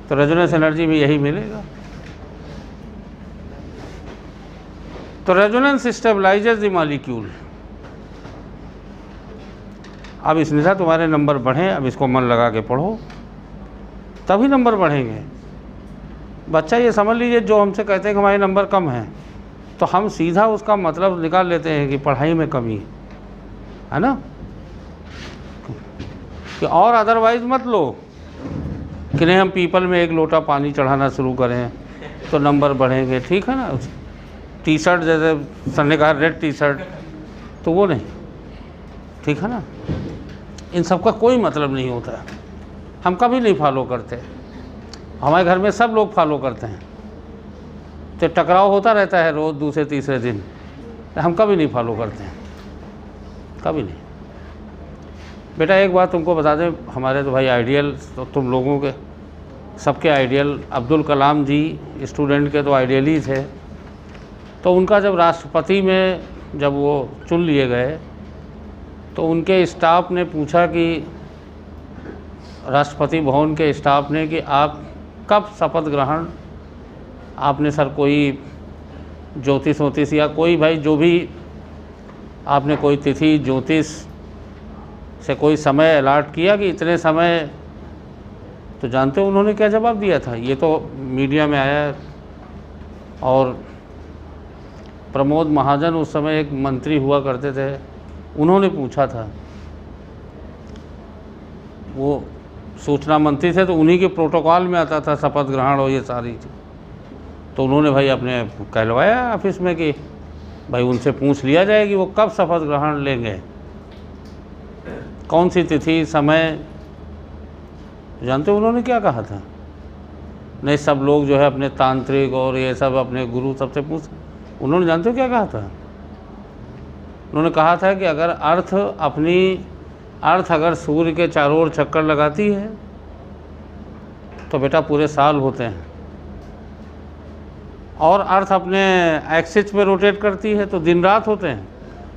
तो रेजोनेंस एनर्जी में यही मिलेगा। तो रेजोनेंस स्टेबलाइजेज द मॉलिक्यूल, अब इसने कहा तुम्हारे नंबर बढ़ें, अब इसको मन लगा के पढ़ो, तभी नंबर बढ़ेंगे। बच्चा ये समझ लीजिए, जो हमसे कहते हैं कि हमारे नंबर कम हैं, तो हम सीधा उसका मतलब निकाल लेते हैं कि पढ़ाई में कमी है ना, कि और अदरवाइज़ मत लो कि नहीं हम पीपल में 1 लोटा पानी चढ़ाना शुरू करें तो नंबर बढ़ेंगे, ठीक है ना। टी शर्ट जैसे सर ने कहा रेड टी शर्ट, तो वो नहीं, ठीक है ना। इन सब का कोई मतलब नहीं होता है, हम कभी नहीं फॉलो करते, हमारे घर में सब लोग फॉलो करते हैं, तो टकराव होता रहता है रोज़ दूसरे तीसरे दिन, हम कभी नहीं फॉलो करते हैं, कभी नहीं। बेटा एक बात तुमको बता दें, हमारे तो भाई आइडियल तो तुम लोगों के सबके आइडियल, अब्दुल कलाम जी स्टूडेंट के तो आइडियल ही थे। तो उनका जब राष्ट्रपति में जब वो चुन लिए गए तो उनके स्टाफ ने पूछा कि राष्ट्रपति भवन के स्टाफ ने कि आप कब शपथ ग्रहण, आपने सर कोई ज्योतिष वोतिष या कोई भाई जो भी आपने कोई तिथि ज्योतिष से कोई समय अलॉट किया कि इतने समय, तो जानते हो उन्होंने क्या जवाब दिया था? ये तो मीडिया में आया, और प्रमोद महाजन उस समय एक मंत्री हुआ करते थे, उन्होंने पूछा था, वो सूचना मंत्री थे तो उन्हीं के प्रोटोकॉल में आता था शपथ ग्रहण और ये सारी चीज़, तो उन्होंने भाई अपने कहलवाया ऑफिस में कि भाई उनसे पूछ लिया जाए कि वो कब शपथ ग्रहण लेंगे, कौन सी तिथि समय। जानते हो उन्होंने क्या कहा था? नहीं सब लोग जो है अपने तांत्रिक और ये सब अपने गुरु सबसे पूछ, उन्होंने जानते हो क्या कहा था? उन्होंने कहा था कि अगर अर्थ अगर सूर्य के चारों ओर चक्कर लगाती है तो बेटा पूरे साल होते हैं, और अर्थ अपने एक्सिस पे रोटेट करती है तो दिन रात होते हैं।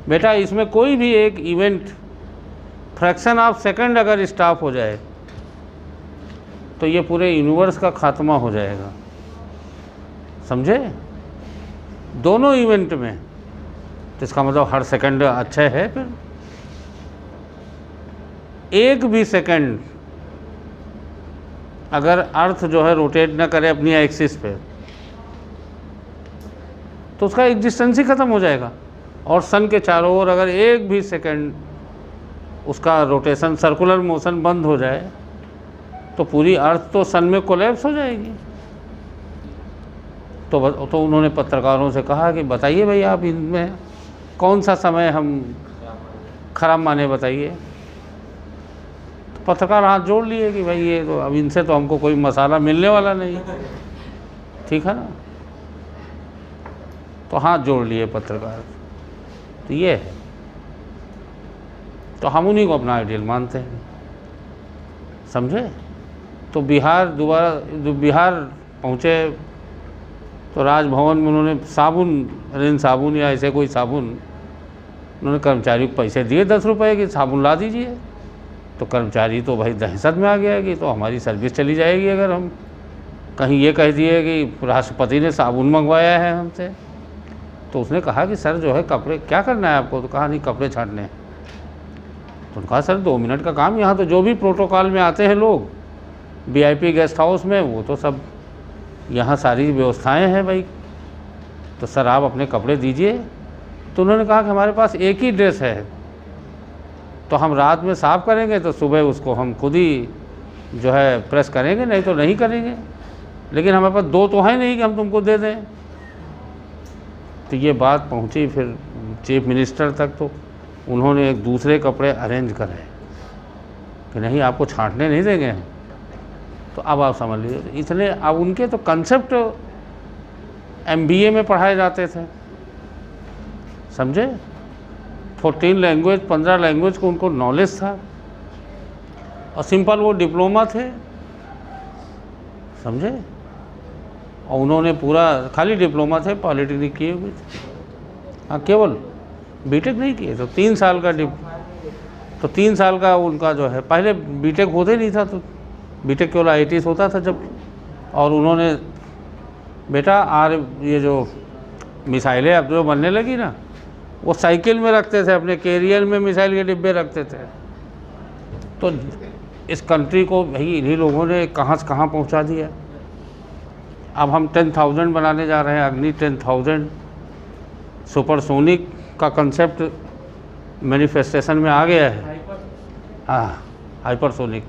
बेटा इसमें कोई भी एक इवेंट फ्रैक्शन ऑफ सेकंड अगर स्टॉप हो जाए तो ये पूरे यूनिवर्स का खात्मा हो जाएगा, समझे? दोनों इवेंट में, तो इसका मतलब हर सेकंड अच्छा है। फिर एक भी सेकंड अगर अर्थ जो है रोटेट ना करे अपनी एक्सिस पे तो उसका एग्जिस्टेंस ही ख़त्म हो जाएगा। और सन के चारों ओर अगर एक भी सेकंड उसका रोटेशन सर्कुलर मोशन बंद हो जाए तो पूरी अर्थ तो सन में कोलैप्स हो जाएगी। तो उन्होंने पत्रकारों से कहा कि बताइए भाई आप इनमें कौन सा समय हम खराब माने, बताइए। तो पत्रकार हाथ जोड़ लिए कि भाई ये तो अब इनसे तो हमको कोई मसाला मिलने वाला नहीं, ठीक है ना। तो हाथ जोड़ लिए पत्रकार। तो ये है, तो हम उन्हीं को अपना आइडियल मानते हैं, समझे। तो बिहार पहुँचे तो राजभवन में उन्होंने साबुन, रिन साबुन या ऐसे कोई साबुन, उन्होंने कर्मचारी को पैसे दिए 10 रुपए कि साबुन ला दीजिए। तो कर्मचारी तो भाई दहशत में आ गया कि तो हमारी सर्विस चली जाएगी अगर हम कहीं ये कह दिए कि राष्ट्रपति ने साबुन मंगवाया है हमसे। तो उसने कहा कि सर जो है कपड़े क्या करना है आपको? तो कहा नहीं कपड़े छांटने। तो कहा सर 2 मिनट का काम, यहाँ तो जो भी प्रोटोकॉल में आते हैं लोग VIP गेस्ट हाउस में, वो तो सब यहाँ सारी व्यवस्थाएं हैं भाई, तो सर आप अपने कपड़े दीजिए। तो उन्होंने कहा कि हमारे पास एक ही ड्रेस है, तो हम रात में साफ़ करेंगे तो सुबह उसको हम खुद ही जो है प्रेस करेंगे, नहीं तो नहीं करेंगे, लेकिन हमारे पास 2 तो है नहीं कि हम तुमको दे दें। तो ये बात पहुँची फिर चीफ मिनिस्टर तक, तो उन्होंने एक दूसरे कपड़े अरेंज करे कि नहीं आपको छांटने नहीं देंगे। तो अब आप समझ लीजिए इतने, अब उनके तो कंसेप्ट MBA में पढ़ाए जाते थे, समझे। 14 लैंग्वेज 15 लैंग्वेज को उनको नॉलेज था, और सिंपल वो डिप्लोमा थे, समझे। और उन्होंने पूरा खाली डिप्लोमा थे, पॉलिटेक्निक किए हुए थे, हाँ केवल बीटेक नहीं किए। तो 3 साल का तो 3 साल का उनका जो है, पहले बीटेक होते नहीं था, तो बीटेक केवल IIT होता था जब। और उन्होंने बेटा ये जो मिसाइलें अब जो बनने लगी ना, वो साइकिल में रखते थे, अपने कैरियर में मिसाइल के डिब्बे रखते थे, तो इस कंट्री को भाई इन्हीं लोगों ने कहाँ से कहाँ पहुँचा दिया। अब हम 10,000 बनाने जा रहे हैं, अग्नि 10,000 सुपरसोनिक का कंसेप्ट मैनिफेस्टेशन में आ गया है। हाँ, हाइपरसोनिक।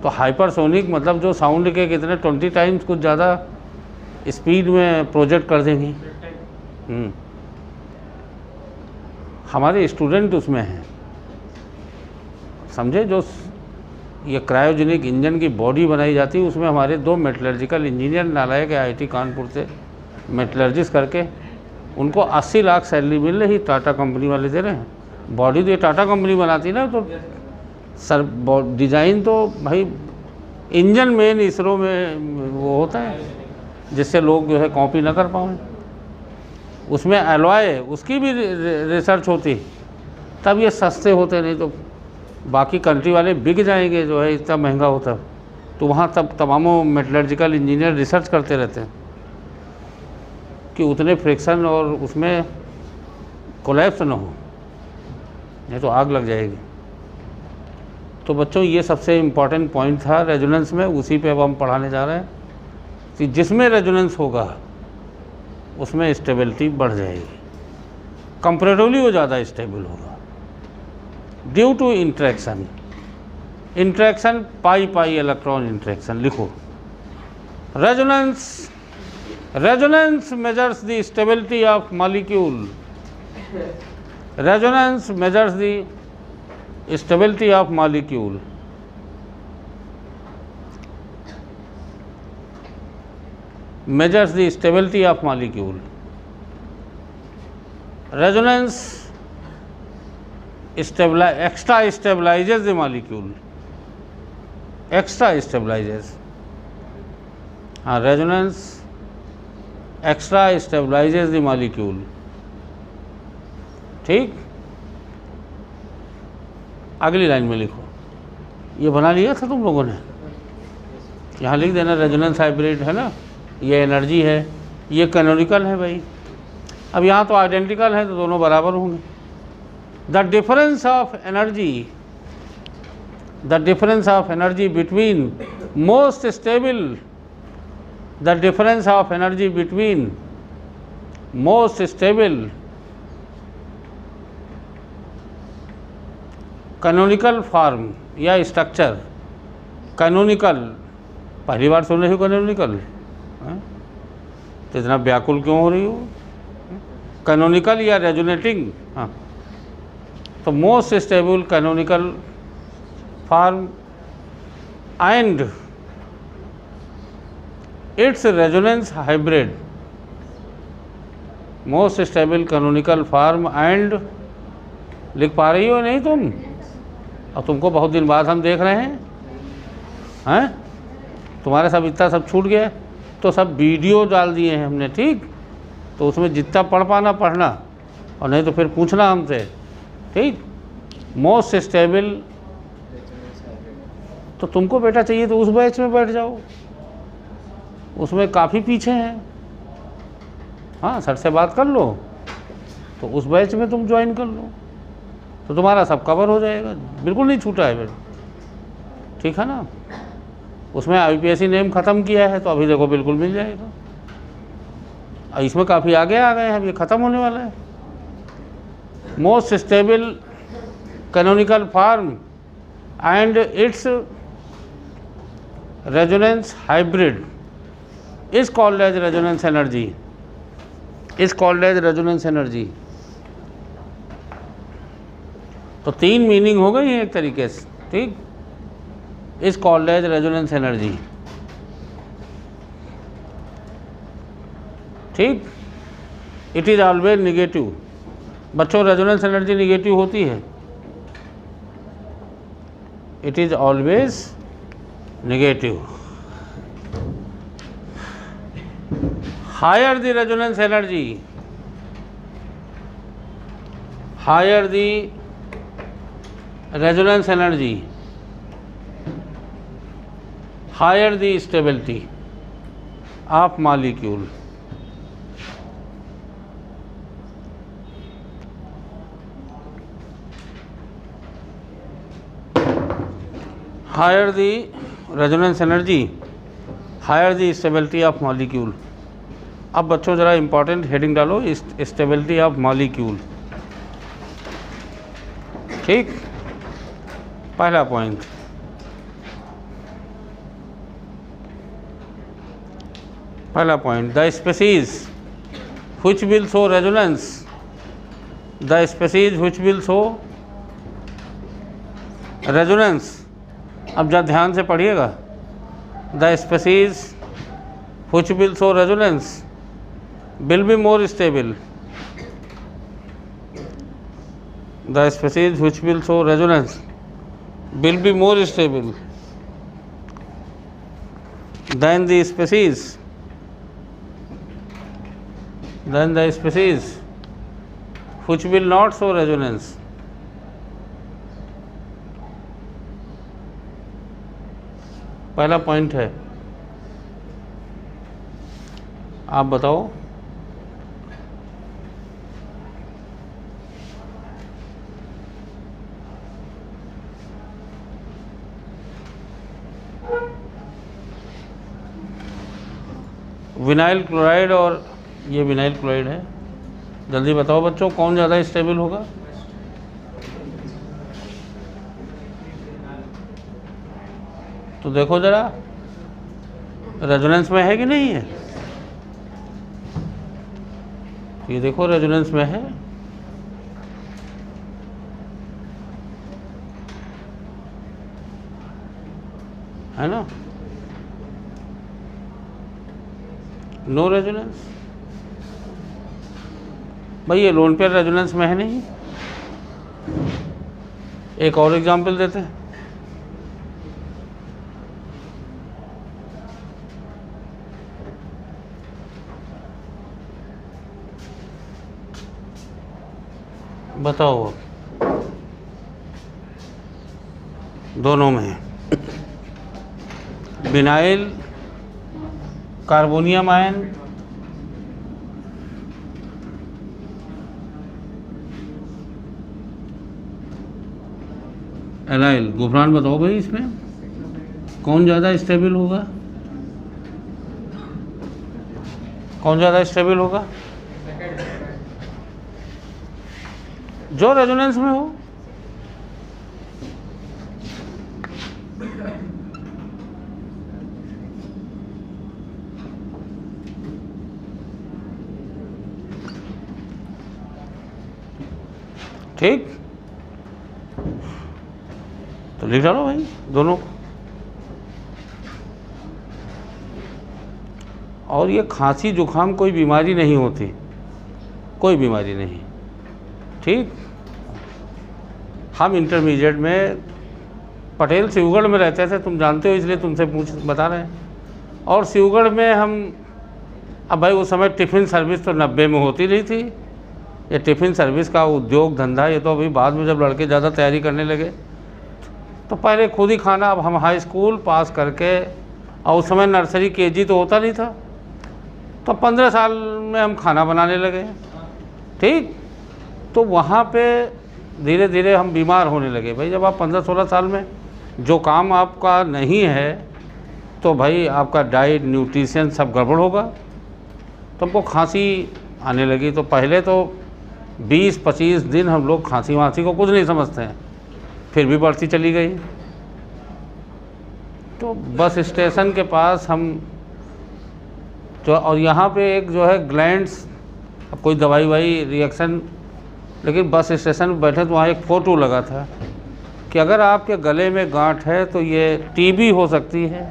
तो हाइपरसोनिक मतलब जो साउंड के कितने 20 टाइम्स कुछ ज़्यादा स्पीड में प्रोजेक्ट कर देंगी। हमारे स्टूडेंट उसमें हैं, समझे। जो ये क्रायोजेनिक इंजन की बॉडी बनाई जाती है उसमें हमारे 2 मेटलर्जिकल इंजीनियर नालायक के IIT कानपुर से मेटलर्जिस्ट करके उनको 80 लाख सैलरी मिल रही, टाटा कंपनी वाले दे रहे हैं। बॉडी तो ये टाटा कंपनी बनाती ना, तो सर डिज़ाइन तो भाई इंजन मेन इसरो में वो होता है जिससे लोग जो है कॉपी ना कर पाएँ। उसमें एलॉय उसकी भी रिसर्च होती, तब ये सस्ते होते, नहीं तो बाकी कंट्री वाले बिक जाएंगे जो है इतना महंगा होता। तो वहाँ तब तमामों मेटलर्जिकल इंजीनियर रिसर्च करते रहते हैं कि उतने फ्रिक्शन और उसमें कोलैप्स ना हो, नहीं तो आग लग जाएगी। तो बच्चों ये सबसे इम्पॉर्टेंट पॉइंट था रेजोनेंस में, उसी पे अब हम पढ़ाने जा रहे हैं कि जिसमें रेजोनेंस होगा उसमें स्टेबिलिटी बढ़ जाएगी, कंपैरेटिवली वो ज़्यादा स्टेबल होगा due to interaction. Interaction pi electron interaction लिखो। Resonance measures the stability of molecule. Resonance measures the stability of molecule. measures the stability of molecule. Resonance extra stabilizes the molecule. Extra stabilizes. Resonance extra stabilizes the molecule. ठीक, अगली line में लिखो। ये बना लिया था तुम लोगों ने, यहाँ लिख देना रेजोनेंस हाइब्रिड है ना, ये एनर्जी है, ये कैनोनिकल है भाई। अब यहाँ तो आइडेंटिकल है तो दोनों बराबर होंगे। The difference of energy between most stable, the difference of energy between most stable canonical form या स्ट्रक्चर। कैनोनिकल पहली बार सुन रही हो कैनोनिकल, तो इतना व्याकुल क्यों हो रही हो? कैनोनिकल या रेजोनेटिंग, हाँ, तो most stable canonical form and its resonance hybrid. Most stable canonical form and, लिख पा रही हो नहीं तुम? और तुमको बहुत दिन बाद हम देख रहे हैं, तुम्हारे सब इतना सब छूट गया, तो सब वीडियो डाल दिए हैं हमने, ठीक। तो उसमें जितना पढ़ पाना पढ़ना, और नहीं तो फिर पूछना हमसे, ठीक। मोस्ट स्टेबल, तो तुमको बेटा चाहिए तो उस बैच में बैठ जाओ, उसमें काफ़ी पीछे हैं। हाँ, सर से बात कर लो तो उस बैच में तुम ज्वाइन कर लो, तो तुम्हारा सब कवर हो जाएगा, बिल्कुल नहीं छूटा है बेटा, ठीक है ना। उसमें IPSC नेम ख़त्म किया है तो अभी देखो बिल्कुल मिल जाएगा। और इसमें काफ़ी आगे आ गए हैं, अब ये ख़त्म होने वाला है। Most stable canonical form and its resonance hybrid is called as resonance energy, is called as resonance energy. तो 3 मीनिंग हो गई है एक तरीके से, ठीक। Is called as resonance energy, ठीक। It is always negative. बच्चों, रेजोनेंस एनर्जी निगेटिव होती है, it is always negative. Higher the resonance energy, higher the resonance energy, higher the stability of molecule. Higher the resonance energy, higher the stability of molecule. अब बच्चों ज़रा important heading डालो, stability of molecule. ठीक, पहला point, the species which will show resonance, the species which will show resonance. अब जरा ध्यान से पढ़िएगा, the species which will show resonance will be more stable, the species which will show resonance will be more stable than the species which will not show resonance। पहला point है, आप बताओ। Vinyl chloride और ये vinyl chloride है, जल्दी बताओ बच्चों कौन ज़्यादा स्टेबल होगा? तो देखो ज़रा रेजोनेंस में है कि नहीं है, ये देखो रेजोनेंस में है ना? नो रेजोनेंस, भाई ये लोन पेयर रेजोनेंस में है नहीं। एक और एग्जांपल देते हैं, बताओ दोनों में vinyl carbonium ion allyl Gufran, बताओ भाई इसमें कौन ज़्यादा स्टेबल होगा? कौन ज़्यादा स्टेबल होगा? जो रेजोनेंस में हो। ठीक, तो लिख डालो भाई दोनों। और ये खांसी जुकाम कोई बीमारी नहीं होती, कोई बीमारी नहीं। ठीक, हम इंटरमीडिएट में पटेल शिवगढ़ में रहते थे, तुम जानते हो इसलिए तुमसे बता रहे हैं। और शिवगढ़ में हम, अब भाई उस समय टिफ़िन सर्विस तो 90 में होती नहीं थी। ये टिफ़िन सर्विस का उद्योग धंधा ये तो अभी बाद में जब लड़के ज़्यादा तैयारी करने लगे तो पहले खुद ही खाना। अब हम हाई स्कूल पास करके, और उस समय नर्सरी केजी तो होता नहीं था, तो 15 साल में हम खाना बनाने लगे। ठीक, तो वहाँ पे धीरे धीरे हम बीमार होने लगे। भाई जब आप 15-16 साल में जो काम आपका नहीं है तो भाई आपका डाइट न्यूट्रिशन सब गड़बड़ होगा, तो हमको खांसी आने लगी। तो पहले तो 20-25 दिन हम लोग खांसी वांसी को कुछ नहीं समझते हैं, फिर भी बढ़ती चली गई। तो बस स्टेशन के पास हम जो, और यहाँ पे एक जो है ग्लैंड्स, अब कोई दवाई वाई रिएक्शन, लेकिन बस स्टेशन में बैठे तो वहाँ एक फ़ोटो लगा था कि अगर आपके गले में गांठ है तो ये टीबी हो सकती है।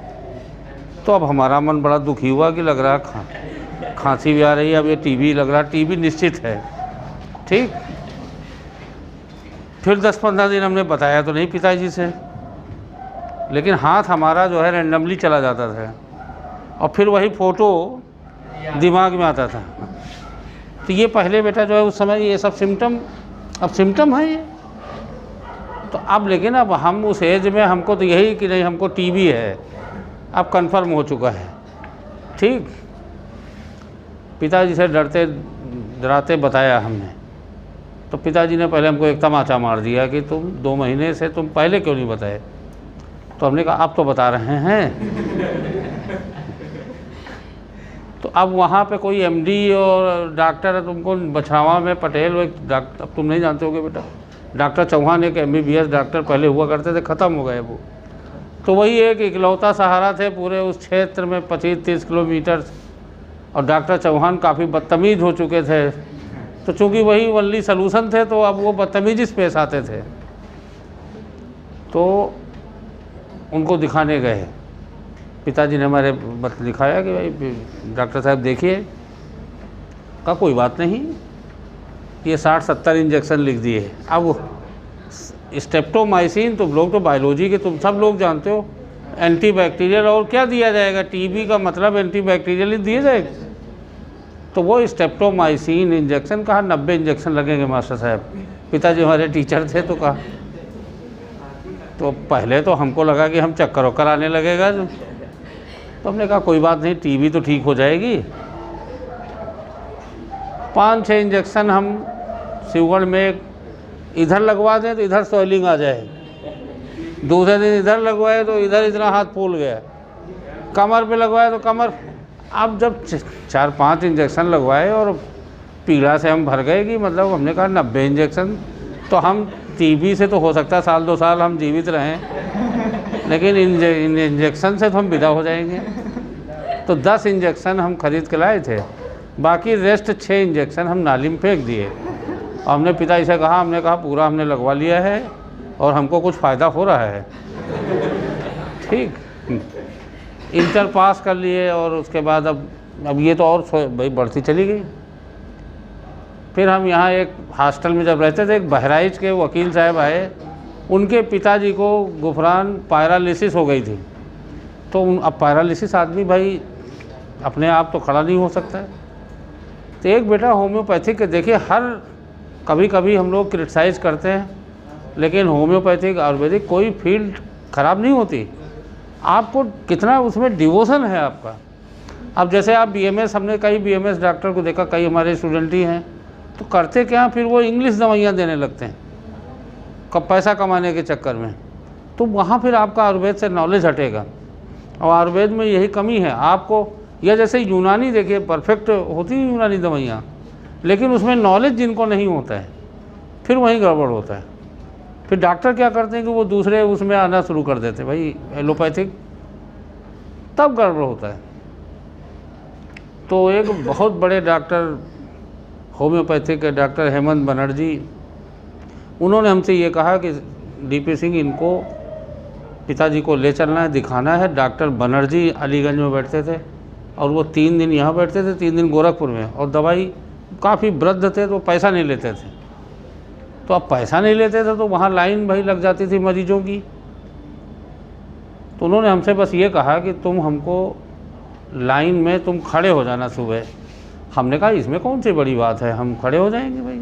तो अब हमारा मन बड़ा दुखी हुआ कि लग रहा खांसी भी आ रही है, अब ये टीबी लग रहा, टीबी निश्चित है। ठीक, फिर 10-15 दिन हमने बताया तो नहीं पिताजी से, लेकिन हाथ हमारा जो है रैंडमली चला जाता था और फिर वही फ़ोटो दिमाग में आता था। तो ये पहले बेटा जो है उस समय ये सब सिम्टम, अब सिम्टम है ये। तो अब लेकिन अब हम उस एज में हमको तो यही कि नहीं हमको टीबी है, अब कंफर्म हो चुका है। ठीक, पिताजी से डरते डराते बताया हमने, तो पिताजी ने पहले हमको एक तमाचा मार दिया कि तुम 2 महीने से तुम पहले क्यों नहीं बताए। तो हमने कहा आप तो बता रहे हैं। तो अब वहाँ पे कोई एमडी और डॉक्टर है, तुमको बछरावा में पटेल, वो एक डॉक्टर, अब तुम नहीं जानते होगे बेटा, डॉक्टर चौहान एक MBBS डॉक्टर पहले हुआ करते थे, ख़त्म हो गए वो। तो वही एक इकलौता सहारा थे पूरे उस क्षेत्र में 25-30 किलोमीटर, और डॉक्टर चौहान काफ़ी बदतमीज़ हो चुके थे। तो चूँकि वही ओनली सलूशन थे, तो अब वो बदतमीज़ी से पेश आते थे। तो उनको दिखाने गए, पिताजी ने हमारे दिखाया कि भाई डॉक्टर साहब देखिए, का कोई बात नहीं, ये 60-70 इंजेक्शन लिख दिए। अब स्टेप्टोमाइसिन, तुम लोग तो बायोलॉजी के तुम सब लोग जानते हो, एंटीबैक्टीरियल, और क्या दिया जाएगा, टीबी का मतलब एंटीबैक्टीरियल ही दिए जाएगा। तो वो स्टेप्टोमाइसिन इंजेक्शन, कहा 90 इंजेक्शन लगेंगे मास्टर साहब। पिताजी हमारे टीचर थे, तो कहा, तो पहले तो हमको लगा कि हम चक्कर वक्कर आने लगेगा। तो हमने कहा कोई बात नहीं, टीबी तो ठीक हो जाएगी। 5-6 इंजेक्शन हम शिवगढ़ में इधर लगवा दें तो इधर स्वेलिंग आ जाए, दूसरे दिन इधर लगवाए तो इधर इतना हाथ फूल गया, कमर पे लगवाए तो कमर। अब जब 4-5 इंजेक्शन लगवाए और पीड़ा से हम भर गए कि मतलब हमने कहा 90 इंजेक्शन, तो हम टीबी से तो हो सकता है 1-2 साल हम जीवित रहें, लेकिन इन इंजेक्शन से तो हम विदा हो जाएंगे। तो 10 इंजेक्शन हम खरीद के लाए थे, बाकी रेस्ट 6 इंजेक्शन हम नाली में फेंक दिए। और हमने पिताजी से कहा, हमने कहा पूरा हमने लगवा लिया है और हमको कुछ फ़ायदा हो रहा है। ठीक, इंटर पास कर लिए, और उसके बाद अब ये तो और भाई बढ़ती चली गई। फिर हम यहाँ एक हॉस्टल में जब रहते थे, एक बहराइच के वकील साहब आए, उनके पिताजी को गुफरान पैरालिसिस हो गई थी। तो अब पैरालिसिस आदमी भाई अपने आप तो खड़ा नहीं हो सकता है। तो एक बेटा होम्योपैथिक के, देखिए हर कभी कभी हम लोग क्रिटिसाइज़ करते हैं, लेकिन होम्योपैथिक आयुर्वेदिक कोई फील्ड ख़राब नहीं होती, आपको कितना उसमें डिवोशन है आपका। अब जैसे आप BMS, हमने कई BMS डॉक्टर को देखा, कई हमारे स्टूडेंट ही हैं, तो करते क्या, फिर वो इंग्लिश दवाइयाँ देने लगते हैं कब पैसा कमाने के चक्कर में। तो वहाँ फिर आपका आयुर्वेद से नॉलेज हटेगा, और आयुर्वेद में यही कमी है आपको। या जैसे यूनानी देखिए, परफेक्ट होती है यूनानी दवाइयाँ, लेकिन उसमें नॉलेज जिनको नहीं होता है, फिर वहीं गड़बड़ होता है। फिर डॉक्टर क्या करते हैं कि वो दूसरे उसमें आना शुरू कर देते, भाई एलोपैथिक, तब गड़बड़ होता है। तो एक बहुत बड़े डॉक्टर होम्योपैथिक के डॉक्टर हेमंत बनर्जी, उन्होंने हमसे ये कहा कि DP सिंह, इनको पिताजी को ले चलना है, दिखाना है। डॉक्टर बनर्जी अलीगंज में बैठते थे, और वो 3 दिन यहाँ बैठते थे, 3 दिन गोरखपुर में, और दवाई काफ़ी वृद्ध थे तो पैसा नहीं लेते थे। तो अब पैसा नहीं लेते थे तो वहाँ लाइन भाई लग जाती थी मरीजों की। तो उन्होंने हमसे बस ये कहा कि तुम हमको लाइन में तुम खड़े हो जाना सुबह। हमने कहा इसमें कौन सी बड़ी बात है, हम खड़े हो जाएंगे भाई।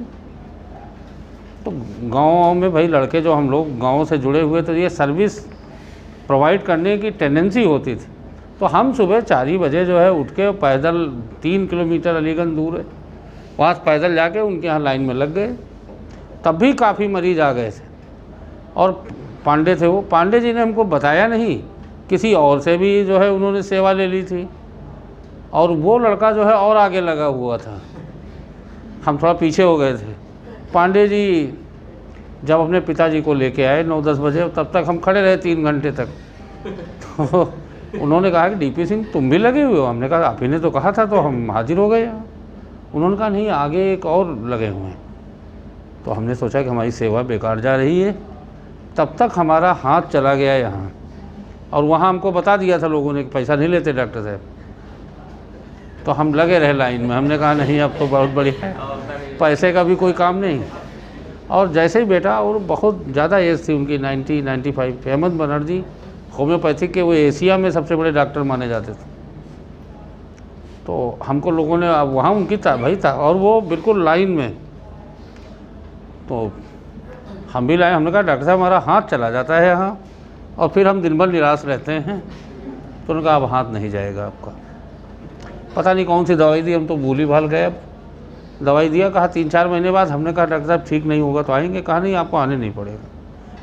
तो गाँव में भाई लड़के जो हम लोग गाँव से जुड़े हुए, तो ये सर्विस प्रोवाइड करने की टेंडेंसी होती थी। तो हम सुबह 4 ही बजे जो है उठ के पैदल 3 किलोमीटर अलीगंज दूर है, वहाँ पैदल जाके उनके यहाँ लाइन में लग गए। तब भी काफ़ी मरीज आ गए थे, और पांडे थे वो, पांडे जी ने हमको बताया नहीं, किसी और से भी जो है उन्होंने सेवा ले ली थी, और वो लड़का जो है और आगे लगा हुआ था, हम थोड़ा पीछे हो गए थे। पांडे जी जब अपने पिताजी को लेके आए 9-10 बजे, तब तक हम खड़े रहे 3 घंटे तक। तो उन्होंने कहा कि DP सिंह तुम भी लगे हुए हो? हमने कहा आप ही ने तो कहा था, तो हम हाजिर हो गए यहाँ। उन्होंने कहा नहीं, आगे एक और लगे हुए हैं। तो हमने सोचा कि हमारी सेवा बेकार जा रही है। तब तक हमारा हाथ चला गया यहाँ, और वहाँ हमको बता दिया था लोगों ने कि पैसा नहीं लेते डॉक्टर साहब। तो हम लगे रहे लाइन में। हमने कहा नहीं, अब तो बहुत बढ़िया है, पैसे का भी कोई काम नहीं। और जैसे ही बेटा, और बहुत ज़्यादा एज थी उनकी, 90-95। हेमंत बनर्जी होम्योपैथिक के वो एशिया में सबसे बड़े डॉक्टर माने जाते थे। तो हमको लोगों ने, अब वहाँ उनकी भाई था, और वो बिल्कुल लाइन में। तो हम भी लाए, हमने कहा डॉक्टर साहब हमारा हाथ चला जाता है यहाँ, और फिर हम दिन भर निराश रहते हैं। तो उन्होंने कहा अब हाथ नहीं जाएगा आपका। पता नहीं कौन सी दवाई दी, हम तो भूल ही भाल गए। अब दवाई दिया, कहा 3-4 महीने बाद। हमने कहा डॉक्टर साहब ठीक नहीं होगा तो आएंगे? कहा नहीं, आपको आने नहीं पड़ेगा,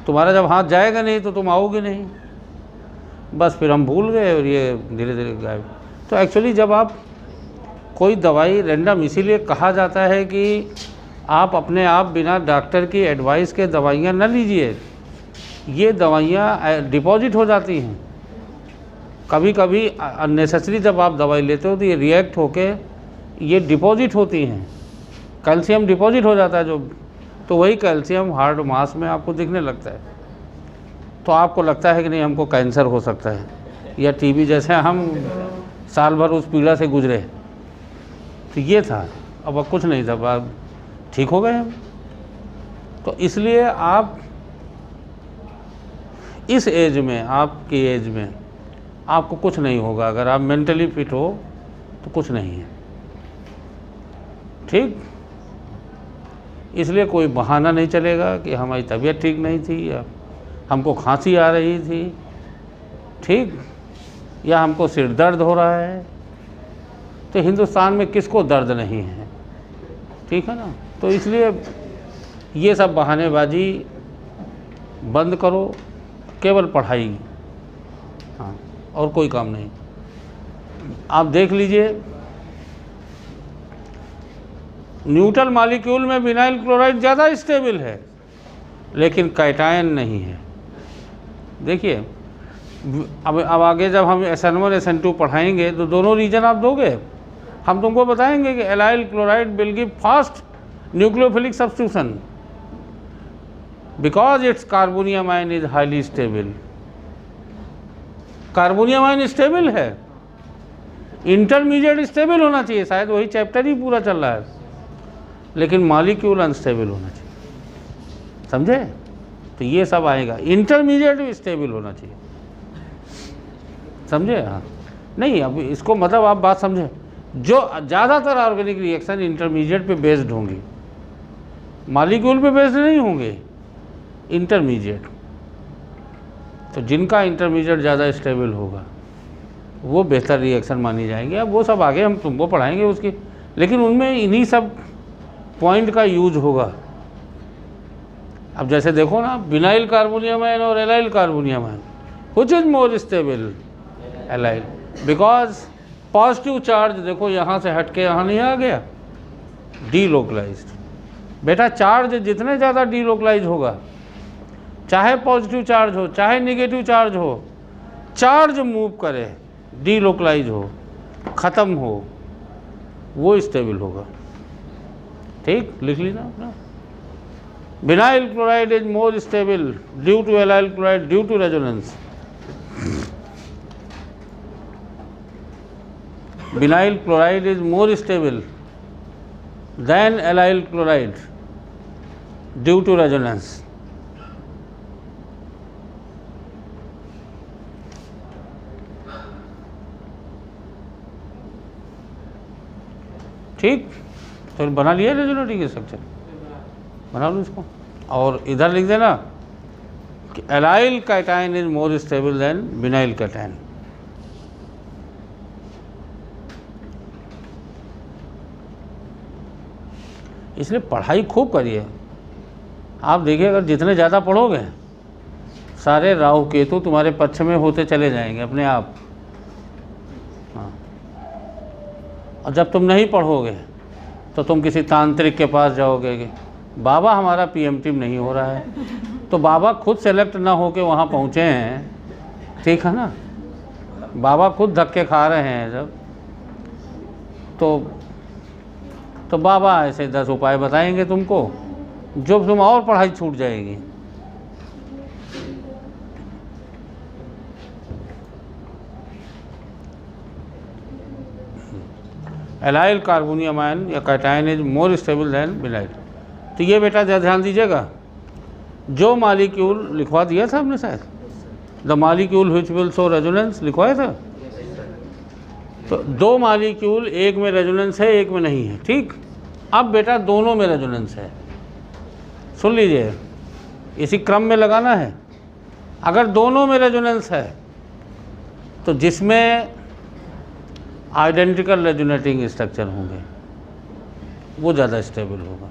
तुम्हारा जब हाथ जाएगा नहीं तो तुम आओगे नहीं। बस फिर हम भूल गए और ये धीरे धीरे गायब। तो एक्चुअली जब आप कोई दवाई रैंडम, इसीलिए कहा जाता है कि आप अपने आप बिना डॉक्टर की एडवाइस के दवाइयाँ न लीजिए। ये दवाइयाँ डिपॉजिट हो जाती हैं। कभी कभी अननेसेसरी जब आप दवाई लेते हो तो ये रिएक्ट होके ये डिपॉजिट होती हैं, कैल्शियम डिपॉजिट हो जाता है जो, तो वही कैल्शियम हार्ड मास में आपको दिखने लगता है। तो आपको लगता है कि नहीं हमको कैंसर हो सकता है या टीबी, जैसे हम साल भर उस पीड़ा से गुजरे। तो ये था, अब कुछ नहीं था, अब ठीक हो गए हम। तो इसलिए आप इस एज में, आपकी एज में आपको कुछ नहीं होगा। अगर आप मेंटली फिट हो तो कुछ नहीं है, ठीक। इसलिए कोई बहाना नहीं चलेगा कि हमारी तबीयत ठीक नहीं थी या हमको खांसी आ रही थी, ठीक, या हमको सिर दर्द हो रहा है। तो हिंदुस्तान में किसको दर्द नहीं है, ठीक है ना। तो इसलिए ये सब बहानेबाजी बंद करो, केवल पढ़ाई, हाँ, और कोई काम नहीं। आप देख लीजिए, न्यूट्रल मॉलिक्यूल में विनाइल क्लोराइड ज़्यादा स्टेबल है, लेकिन कैटायन नहीं है। देखिए अब आगे जब हम SN1 SN2 पढ़ाएंगे तो दोनों रीजन आप दोगे, हम तुमको बताएंगे कि allyl chloride will give fast nucleophilic substitution because it's carbonium ion is highly stable. Carbonium ion stable है, इंटरमीडिएट स्टेबल होना चाहिए, शायद वही चैप्टर ही पूरा चल रहा है, लेकिन मॉलिक्यूल अनस्टेबल होना चाहिए, समझे। तो ये सब आएगा, इंटरमीडिएट भी स्टेबल होना चाहिए, समझे। हाँ, नहीं अब इसको मतलब आप बात समझे, जो ज़्यादातर ऑर्गेनिक रिएक्शन इंटरमीडिएट पे बेस्ड होंगी, मॉलिक्यूल पे बेस्ड नहीं होंगे, इंटरमीडिएट। तो जिनका इंटरमीडिएट ज़्यादा स्टेबल होगा वो बेहतर रिएक्शन मानी जाएंगे। अब वो सब आगे हम तुमको पढ़ाएंगे उसकी, लेकिन उनमें इन्हीं सब पॉइंट का यूज होगा। अब जैसे देखो ना, विनाइल कार्बोनियम आयन और allyl carbonium ion, which is more stable, allyl, because positive charge देखो यहाँ से हट के यहाँ नहीं आ गया, डीलोकलाइज्ड। बेटा चार्ज जितने ज़्यादा डीलोकलाइज होगा, चाहे पॉजिटिव चार्ज हो चाहे निगेटिव चार्ज हो, चार्ज मूव करे, डीलोकलाइज हो, ख़त्म हो, वो स्टेबल होगा, ठीक। लिख लीजिए अपना, vinyl chloride is more stable due to allyl chloride due to resonance. Vinyl chloride is more stable than allyl chloride due to resonance. ठीक, तो बना लिया रेजोनेटिंग स्ट्रक्चर, बना लो इसको। और इधर लिख देना कि allyl cation is more stable then vinyl cation. इसलिए पढ़ाई खूब करिए। आप देखिए, अगर जितने ज़्यादा पढ़ोगे सारे राहु केतु तुम्हारे पक्ष में होते चले जाएंगे अपने आप। हाँ, और जब तुम नहीं पढ़ोगे तो तुम किसी तांत्रिक के पास जाओगे कि बाबा हमारा PM टीम नहीं हो रहा है, तो बाबा खुद सेलेक्ट ना होके वहाँ पहुँचे हैं, ठीक है ना, बाबा खुद धक्के खा रहे हैं जब, तो बाबा ऐसे 10 उपाय बताएंगे तुमको, जो तुम और पढ़ाई छूट जाएगी। एलाइल कार्बोनियम आयन या cation is more stable then vinyl. तो ये बेटा ध्यान दीजिएगा, जो मॉलिक्यूल लिखवा दिया था हमने शायद, the molecule which will show resonance लिखवाया था। तो 2 मॉलिक्यूल, एक में रेजोनेंस है एक में नहीं है, ठीक। अब बेटा दोनों में रेजोनेंस है, सुन लीजिए, इसी क्रम में लगाना है। अगर दोनों में रेजोनेंस है तो जिसमें आइडेंटिकल रेजोनेटिंग स्ट्रक्चर होंगे वो ज़्यादा स्टेबल होगा,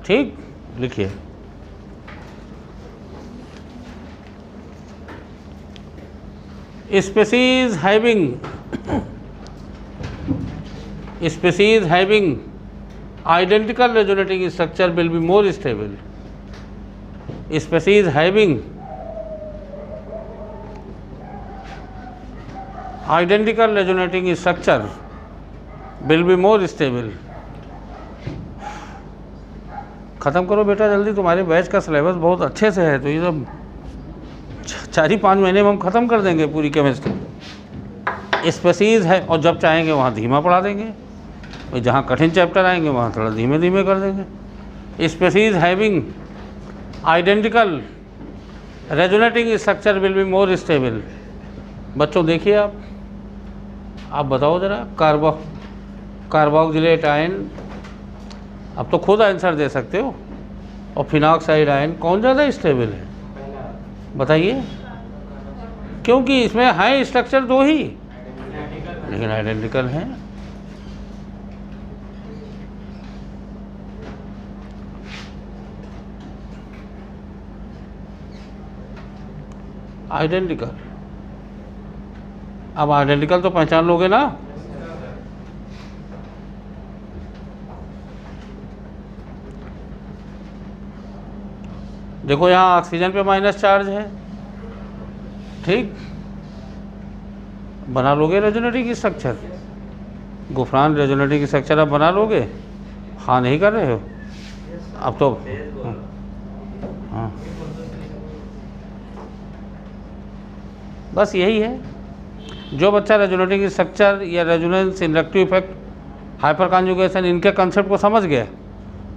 ठीक। लिखिए, species having identical resonating structure will be more stable. Species having identical resonating structure will be more stable. ख़त्म करो बेटा जल्दी, तुम्हारे बैच का सिलेबस बहुत अच्छे से है, तो ये सब 4-5 महीने में हम ख़त्म कर देंगे पूरी केमिस्ट्री। स्पीसीज है, और जब चाहेंगे वहाँ धीमा पढ़ा देंगे, और जहाँ कठिन चैप्टर आएंगे वहाँ थोड़ा धीमे धीमे कर देंगे। Species having identical resonating structure will be more stable. बच्चों देखिए आप बताओ ज़रा, कार्बोक्जिलेट आयन, अब तो खुद आंसर दे सकते हो, और फिनॉक्साइड आयन कौन ज़्यादा स्टेबल है बताइए? क्योंकि इसमें है स्ट्रक्चर दो ही, लेकिन आइडेंटिकल हैं। आइडेंटिकल, अब आइडेंटिकल तो पहचान लोगे ना? देखो यहाँ ऑक्सीजन पे माइनस चार्ज है, ठीक, बना लोगे resonating structure? Gufran resonating structure आप बना लोगे? हाँ नहीं कर रहे हो? अब तो हाँ, बस यही है। जो बच्चा रेजोनेटिंग स्ट्रक्चर या resonance, inductive effect, hyper conjugation, इनके कंसेप्ट को समझ गया,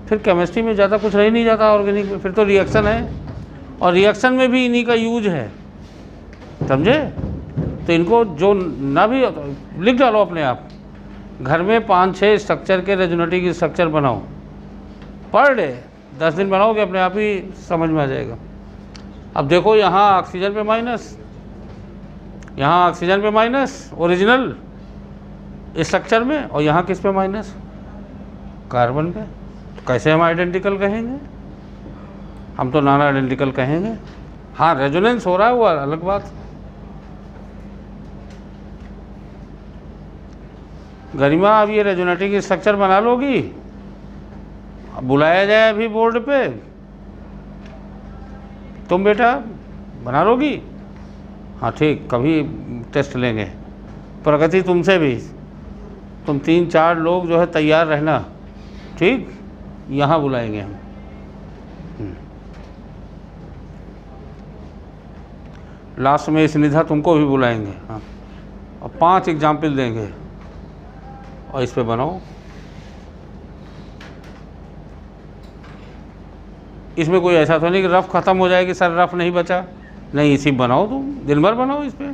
फिर केमिस्ट्री में ज़्यादा कुछ रह नहीं जाता ऑर्गेनिक में, फिर तो रिएक्शन है, और रिएक्शन में भी इन्हीं का यूज है, समझे? तो इनको जो ना भी लिख डालो अपने आप, घर में 5-6 स्ट्रक्चर के रेजोनेटिंग स्ट्रक्चर बनाओ पर डे, 10 दिन बनाओगे अपने आप ही समझ में आ जाएगा। अब देखो यहाँ ऑक्सीजन पे माइनस, यहाँ ऑक्सीजन पे माइनस ओरिजिनल स्ट्रक्चर में, और यहाँ किस पे माइनस? कार्बन पे। तो कैसे हम आइडेंटिकल कहेंगे? हम तो नॉन आइडेंटिकल कहेंगे। हाँ रेजोनेंस हो रहा है वो अलग बात। गरिमा अब ये रेजोनेटिंग स्ट्रक्चर बना लोगी? अब बुलाया जाए अभी बोर्ड पे, तुम बेटा बना लोगी? हाँ ठीक, कभी टेस्ट लेंगे। प्रगति तुमसे भी, तुम 3-4 लोग जो है तैयार रहना, ठीक, यहाँ बुलाएंगे हम। लास्ट में स्निधा तुमको भी बुलाएंगे, हाँ, और 5 एग्जाम्पल देंगे, और इस पे बनाओ। इसमें कोई ऐसा तो नहीं कि रफ ख़त्म हो जाएगी, सर रफ नहीं बचा, नहीं, इसी बनाओ, तुम दिन भर बनाओ इस पे।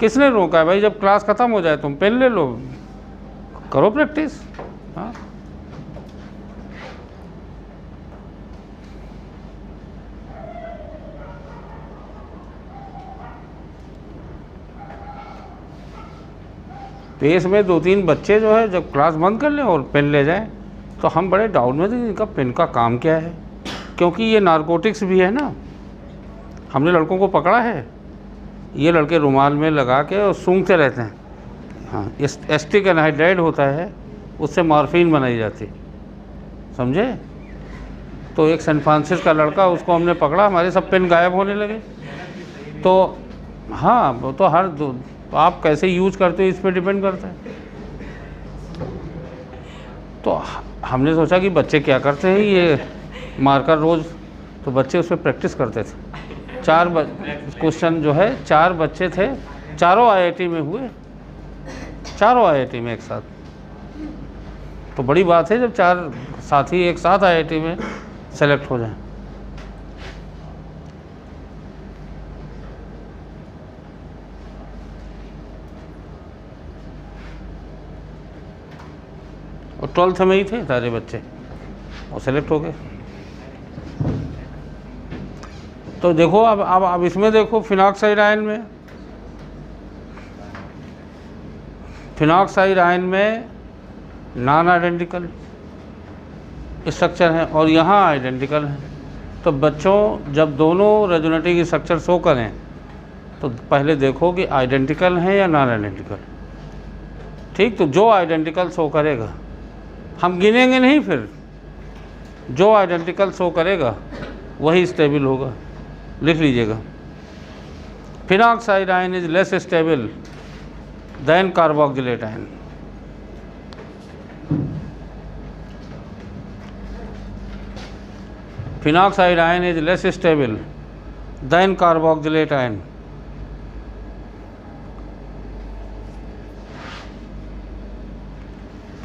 किसने रोका है भाई? जब क्लास ख़त्म हो जाए तुम पेन ले लो, करो प्रैक्टिस। हाँ पेस में 2-3 बच्चे जो है जब क्लास बंद कर लें और पेन ले जाएं, तो हम बड़े डाउट में थे इनका पेन का काम क्या है, क्योंकि ये नारकोटिक्स भी है ना। हमने लड़कों को पकड़ा है, ये लड़के रुमाल में लगा के और सूंघते रहते हैं। हाँ, एस्टिक एनहाइड्राइड होता है, उससे मॉर्फिन बनाई जाती, समझे? तो एक सेंट फ्रांसिस का लड़का, उसको हमने पकड़ा, हमारे सब पेन गायब होने लगे। तो हाँ, वो तो तो आप कैसे यूज करते हो इस पर डिपेंड करता है। तो हमने सोचा कि बच्चे क्या करते हैं, ये मार्कर रोज़, तो बच्चे उस पर प्रैक्टिस करते थे। 4 क्वेश्चन जो है 4 बच्चे थे, चारों आईआईटी में हुए, चारों आईआईटी में एक साथ। तो बड़ी बात है जब 4 साथी एक साथ आईआईटी में सेलेक्ट हो जाएं। और 12th में ही थे सारे बच्चे, और सेलेक्ट हो गए। तो देखो अब इसमें देखो, फिनॉक्साइड आयन में नॉन आइडेंटिकल स्ट्रक्चर हैं, और यहाँ आइडेंटिकल हैं। तो बच्चों जब दोनों रेजोनेटिंग स्ट्रक्चर शो करें तो पहले देखो कि आइडेंटिकल हैं या नॉन आइडेंटिकल। ठीक, तो जो आइडेंटिकल शो करेगा, हम गिनेंगे नहीं, फिर जो आइडेंटिकल शो करेगा वही स्टेबल होगा। लिख लीजिएगा, phenoxide ion is less stable then carboxylate ion. Phenoxide ion is less stable than carboxylate ion.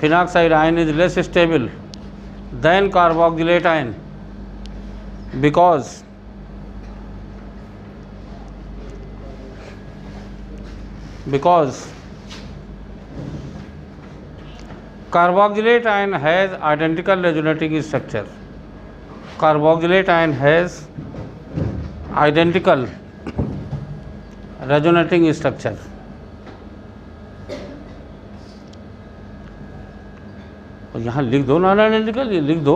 Phenoxide ion is less stable than carboxylate ion because carboxylate ion has identical resonating structure. Carboxylate ion has identical resonating structure. और यहाँ लिख दो non identical, ये लिख दो।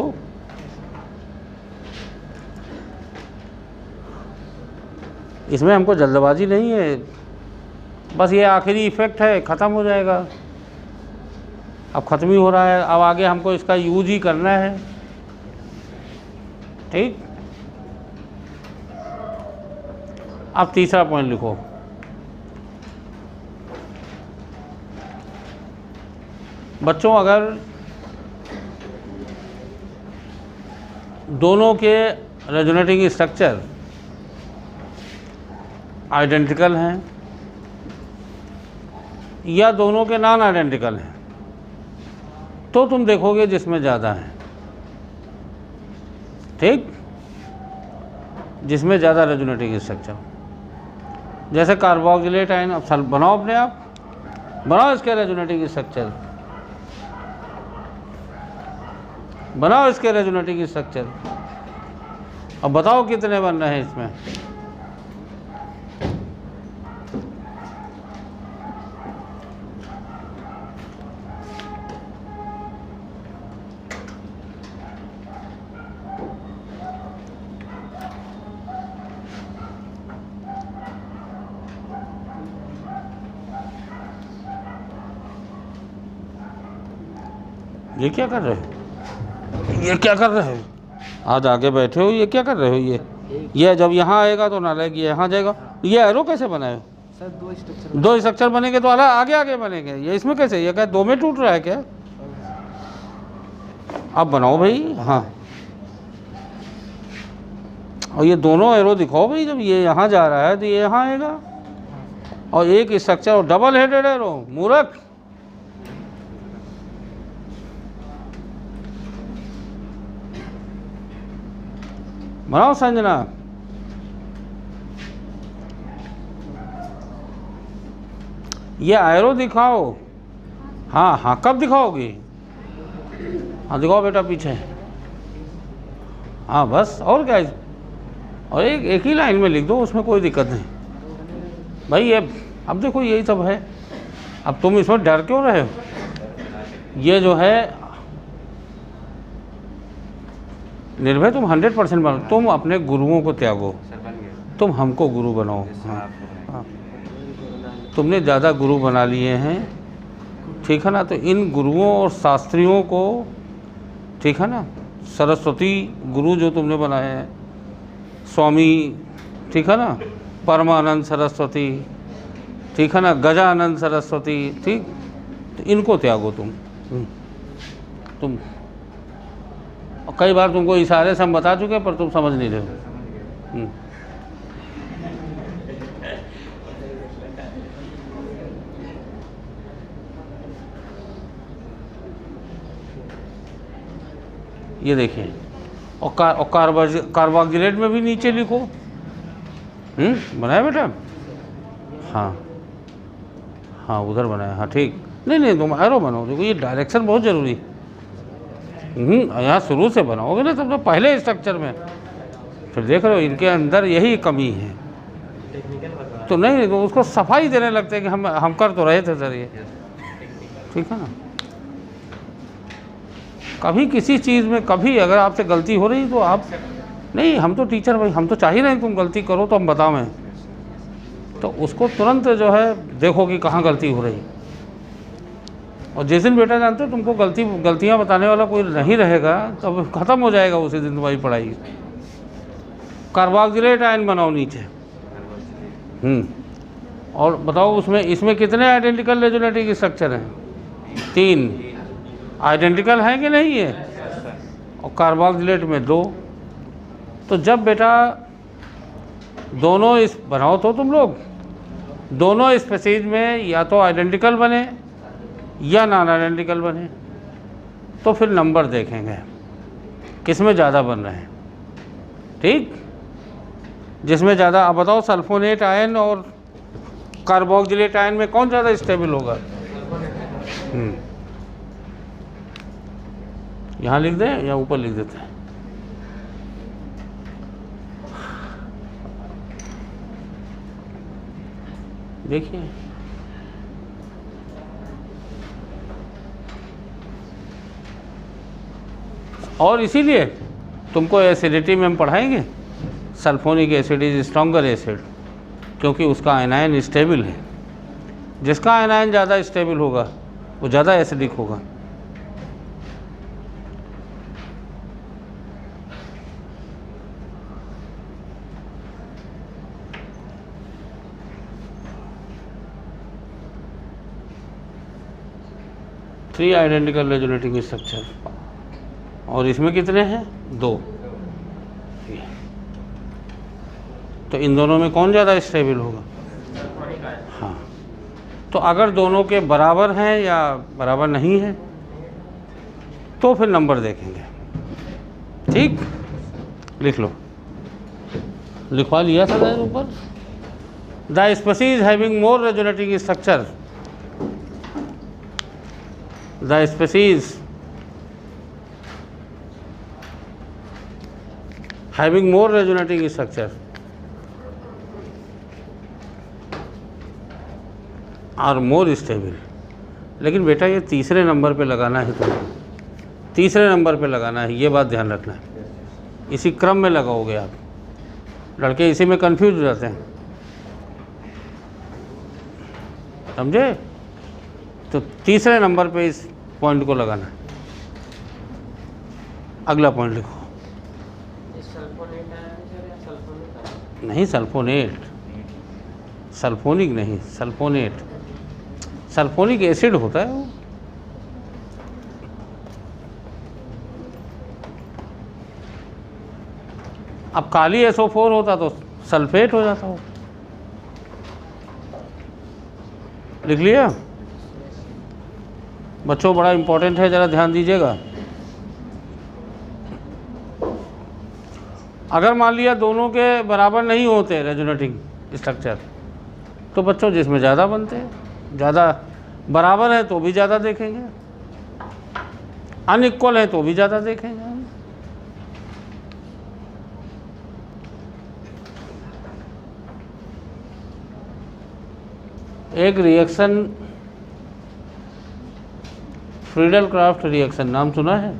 इसमें हमको जल्दबाजी नहीं है, बस ये आखिरी इफेक्ट है, ख़त्म हो जाएगा। अब ख़त्म ही हो रहा है, अब आगे हमको इसका यूज ही करना है। ठीक, अब तीसरा पॉइंट लिखो। बच्चों, अगर दोनों के रेजोनेटिंग स्ट्रक्चर आइडेंटिकल हैं या दोनों के नॉन आइडेंटिकल हैं, तो तुम देखोगे जिसमें ज़्यादा है। ठीक, जिसमें ज़्यादा रेजोनेटिंग स्ट्रक्चर, जैसे कार्बोक्जिलेट आयन। अब सल बनाओ, अपने आप बनाओ इसके रेजोनेटिंग स्ट्रक्चर, बनाओ इसके रेजोनेटिंग स्ट्रक्चर। अब बताओ कितने बन रहे हैं इसमें। ये क्या कर रहे हो, ये क्या कर रहे हो? आज आगे बैठे हो, ये क्या कर रहे हो? ये जब यहाँ आएगा तो नालायक ये यहाँ जाएगा। ये एरो कैसे बनाए सर? दो स्ट्रक्चर बनेंगे तो अलग आगे आगे बनेंगे। ये इसमें कैसे, ये क्या दो में टूट रहा है क्या? अब बनाओ भाई। हाँ, और ये दोनों एरो दिखाओ भाई। जब ये यहाँ जा रहा है तो ये यहाँ आएगा, और एक स्ट्रक्चर और डबल हेडेड एरो। मूर्ख, बनाओ संजना। ये एरो दिखाओ। हाँ हाँ, कब दिखाओगी? हाँ दिखाओ बेटा पीछे। हाँ बस, और क्या? और एक ही लाइन में लिख दो, उसमें कोई दिक्कत नहीं भाई। ये अब देखो यही सब है। अब तुम इसमें डर क्यों रहे हो? ये जो है निर्भय, तुम 100% बनो। तुम अपने गुरुओं को त्यागो, तुम हमको गुरु बनाओ। हाँ, तुमने ज़्यादा गुरु बना लिए हैं, ठीक है ना? तो इन गुरुओं और शास्त्रियों को, ठीक है ना, सरस्वती गुरु जो तुमने बनाए हैं, स्वामी, ठीक है ना, परमानंद सरस्वती, ठीक है ना, गजानंद सरस्वती, ठीक, तो इनको त्यागो तुम। और कई बार तुमको इशारे से हम बता चुके, पर तुम समझ नहीं रहे हो। ये देखिए, और कार्बोक्जिलेट में भी नीचे लिखो। बनाया बेटा? हाँ हाँ, उधर बनाया। हाँ ठीक, नहीं तुम एरो बनाओ। देखो ये डायरेक्शन बहुत ज़रूरी है। यहाँ शुरू से बनाओगे ना तब तो पहले स्ट्रक्चर में, फिर देख रहे हो इनके अंदर यही कमी है। तो नहीं, तो उसको सफाई देने लगते हैं कि हम कर तो रहे थे सर ये, ठीक है ना। कभी किसी चीज़ में कभी अगर आपसे गलती हो रही तो आप नहीं, हम तो टीचर भाई, हम तो चाह ही रहे हैं तुम गलती करो तो हम बतावें। तो उसको तुरंत जो है देखो कि कहाँ गलती हो रही। और जिस दिन बेटा जानते हो तुमको गलतियाँ बताने वाला कोई नहीं रहेगा, तब ख़त्म हो जाएगा उसी दिन तुम्हारी पढ़ाई। कार्बोक्सिलेट आयन बनाओ नीचे। और बताओ इसमें कितने आइडेंटिकल रेजोनेटिंग स्ट्रक्चर हैं? 3 आइडेंटिकल हैं कि नहीं है? और कार्बोक्सिलेट में 2। तो जब बेटा दोनों इस बनाओ तो तुम लोग दोनों स्पीशीज में या तो आइडेंटिकल बने या नॉन आइडेंटिकल बने, तो फिर नंबर देखेंगे किस में ज़्यादा बन रहे हैं। ठीक, जिसमें ज़्यादा, अब बताओ सल्फोनेट आयन और कार्बोक्सिलेट आयन में कौन ज़्यादा स्टेबल होगा? यहाँ लिख दें या ऊपर लिख देते हैं? देखिए और इसीलिए तुमको एसिडिटी में हम पढ़ाएंगे sulphonic acid is stronger acid, क्योंकि उसका आयनायन स्टेबल है। जिसका आयनायन ज़्यादा स्टेबल होगा वो ज़्यादा एसिडिक होगा। थ्री आइडेंटिकल रेजोनेटिंग स्ट्रक्चर, और इसमें कितने हैं? 2। तो इन दोनों में कौन ज़्यादा स्टेबल होगा? हाँ, तो अगर दोनों के बराबर हैं या बराबर नहीं है तो फिर नंबर देखेंगे। ठीक, लिख लो, लिखवा लिया था ऊपर। The species having more resonating structure, the species having more resonating structure are more stable. लेकिन बेटा ये तीसरे नंबर पे लगाना है, तुमको तीसरे नंबर पे लगाना है, ये बात ध्यान रखना है। इसी क्रम में लगाओगे आप, लड़के इसी में कंफ्यूज हो जाते हैं, समझे? तो तीसरे नंबर पे इस पॉइंट को लगाना है। अगला पॉइंट लिखो। नहीं, सल्फोनेट, सल्फोनिक नहीं, सल्फोनेट। सल्फोनिक एसिड होता है वो। अब काली SO4 होता तो सल्फेट हो जाता हो। लिख लिया बच्चों? बड़ा इंपॉर्टेंट है, ज़रा ध्यान दीजिएगा। अगर मान लिया दोनों के बराबर नहीं होते रेजोनेटिंग स्ट्रक्चर, तो बच्चों जिसमें ज़्यादा बनते हैं, ज़्यादा बराबर है तो भी ज़्यादा देखेंगे, अनइक्वल है तो भी ज़्यादा देखेंगे हम। एक रिएक्शन, फ्रीडल क्राफ्ट रिएक्शन, नाम सुना है?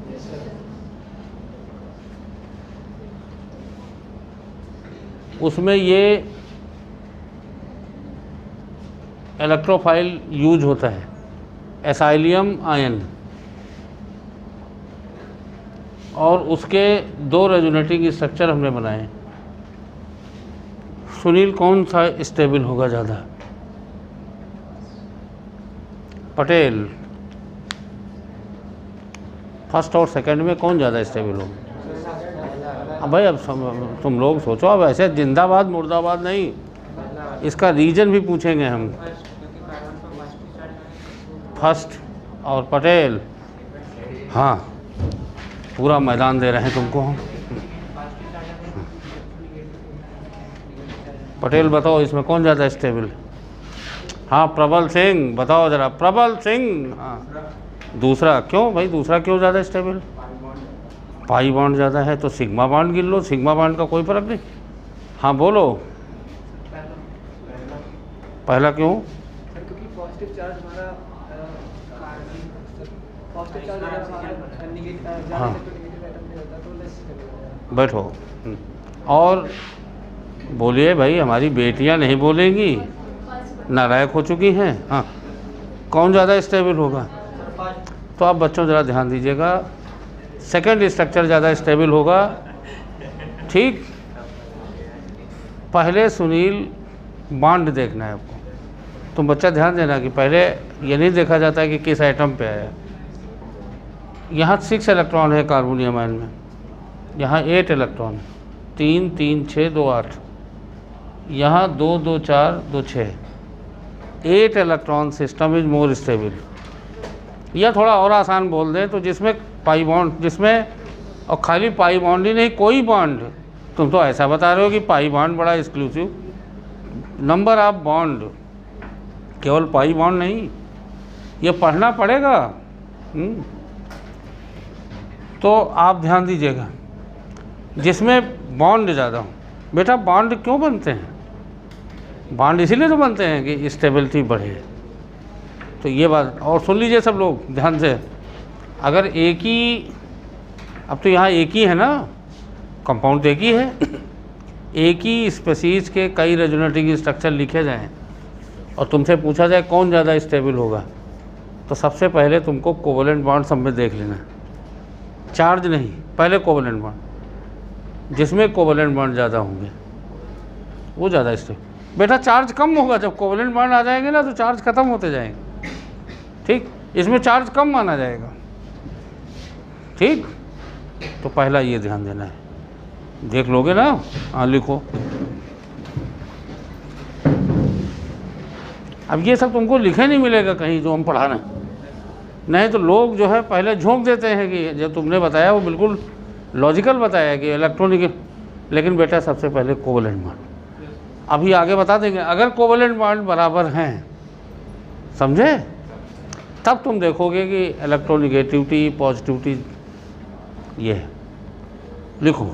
उसमें ये इलेक्ट्रोफाइल यूज होता है, एसाइलियम आयन, और उसके 2 रेजोनेटिंग स्ट्रक्चर हमने बनाए। सुनील, कौन सा स्टेबल होगा ज़्यादा? पटेल, फर्स्ट और सेकंड में कौन ज़्यादा स्टेबल होगा? अब भाई अब तुम लोग सोचो, अब ऐसे जिंदाबाद मुर्दाबाद नहीं, इसका रीजन भी पूछेंगे हम। फर्स्ट और पटेल, हाँ, पूरा मैदान दे रहे हैं तुमको हम। पटेल बताओ इसमें कौन ज़्यादा स्टेबल? हाँ, प्रबल सिंह बताओ ज़रा, प्रबल सिंह। हाँ, दूसरा क्यों भाई, दूसरा क्यों ज़्यादा स्टेबल? पाई बॉन्ड ज़्यादा है तो सिग्मा बॉन्ड गिन लो, सिग्मा बॉन्ड का कोई फर्क नहीं। हाँ बोलो, पहला क्यों? क्योंकि पॉजिटिव चार्ज हमारा पॉजिटिव चार्ज हमारा नेगेटिव हाँ, तो लेस। बैठो। और बोलिए भाई, हमारी बेटियां नहीं बोलेंगी, नालायक हो चुकी हैं। हाँ, कौन ज़्यादा स्टेबल होगा? तो आप बच्चों ज़रा ध्यान दीजिएगा, सेकंड स्ट्रक्चर ज़्यादा स्टेबल होगा। ठीक, पहले सुनील बॉन्ड देखना है आपको। तुम बच्चा ध्यान देना कि पहले ये नहीं देखा जाता है कि किस आइटम पे है। यहाँ 6 इलेक्ट्रॉन है कार्बोनियम आयन में, यहाँ 8 इलेक्ट्रॉन, 3 3 6 2 8, यहाँ 2 2 4 2 6, 8 electron system is more stable. या थोड़ा और आसान बोल दें तो जिसमें पाई बॉन्ड, जिसमें और खाली पाई बॉन्ड ही नहीं, कोई बॉन्ड, तुम तो ऐसा बता रहे हो कि पाई बॉन्ड बड़ा एक्सक्लूसिव, नंबर ऑफ बॉन्ड, केवल पाई बॉन्ड नहीं, ये पढ़ना पड़ेगा। तो आप ध्यान दीजिएगा, जिसमें बॉन्ड ज़्यादा हो। बेटा बॉन्ड क्यों बनते हैं? बॉन्ड इसीलिए तो बनते हैं कि स्टेबिलिटी बढ़े। तो ये बात और सुन लीजिए सब लोग ध्यान से। अगर एक ही, अब तो यहाँ एक ही है ना, कंपाउंड एक ही है, एक ही स्पीशीज़ के कई रेजोनेटिंग स्ट्रक्चर लिखे जाएं और तुमसे पूछा जाए कौन ज़्यादा स्टेबल होगा, तो सबसे पहले तुमको कोवलेंट बॉन्ड सब में देख लेना, चार्ज नहीं, पहले कोवलेंट बॉन्ड। जिसमें कोवलेंट बॉन्ड ज़्यादा होंगे वो ज़्यादा स्टेबल। बेटा चार्ज कम होगा, जब कोवलेंट बॉन्ड आ जाएंगे ना तो चार्ज खत्म होते जाएंगे। ठीक, इसमें चार्ज कम माना जाएगा। ठीक, तो पहला ये ध्यान देना है, देख लोगे ना? हाँ लिखो। अब ये सब तुमको लिखे नहीं मिलेगा कहीं जो हम पढ़ा रहे हैं, नहीं तो लोग जो है पहले झोंक देते हैं कि जो तुमने बताया वो बिल्कुल लॉजिकल बताया कि इलेक्ट्रॉनिक, लेकिन बेटा सबसे पहले कोवलेंट बॉन्ड। अभी आगे बता देंगे, अगर कोवलेंट बॉन्ड बराबर हैं, समझे, तब तुम देखोगे कि इलेक्ट्रोनिगेटिविटी पॉजिटिविटी ये है। लिखो,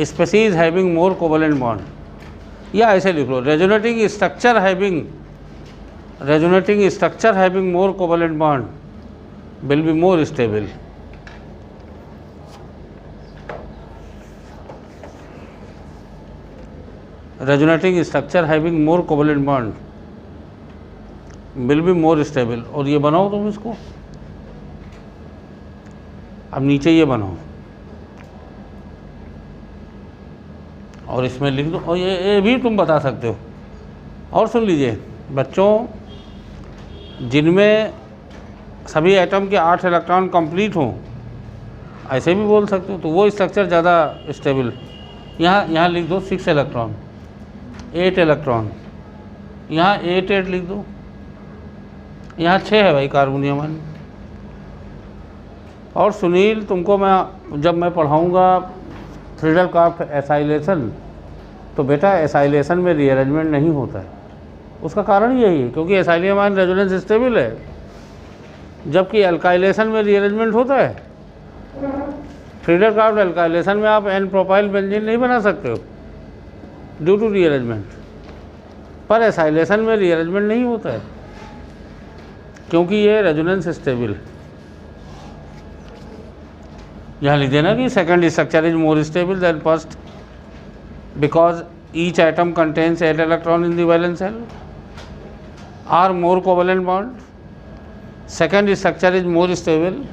species having more covalent bond, या ऐसे लिख लो, resonating structure having more covalent bond will be more stable. Resonating structure having more covalent bond will be more stable. और ये बनाओ तुम इसको, अब नीचे ये बनाओ और इसमें लिख दो, और ये भी तुम बता सकते हो। और सुन लीजिए बच्चों, जिनमें सभी एटम के 8 इलेक्ट्रॉन कंप्लीट हों, ऐसे भी बोल सकते हो, तो वो स्ट्रक्चर ज़्यादा स्टेबल। यहाँ लिख दो 6 इलेक्ट्रॉन, 8 इलेक्ट्रॉन, यहाँ 8 8 लिख दो, यहाँ 6 है भाई कार्बोनियम आयन। और सुनील, तुमको मैं जब मैं पढ़ाऊँगा फ्रीडल-क्राफ्ट एसाइलेशन, तो बेटा एसाइलेशन में रीअरेंजमेंट नहीं होता है। उसका कारण यही है क्योंकि एसाइलियम आयन रेजोनेंस स्टेबल है, जबकि एल्काइलेशन में रीअरेंजमेंट होता है। फ्रीडल-क्राफ्ट एल्काइलेशन में आप एन प्रोपाइल बेंजीन नहीं बना सकते हो ड्यू टू रीअरेंजमेंट, पर एसाइलेशन में रीअरेंजमेंट नहीं होता है क्योंकि ये रेजोनेंस स्टेबल है। यहाँ लिख देना कि second structure is more stable than first because each atom contains 8 electron in the valence shell or more covalent bond. Second structure is more stable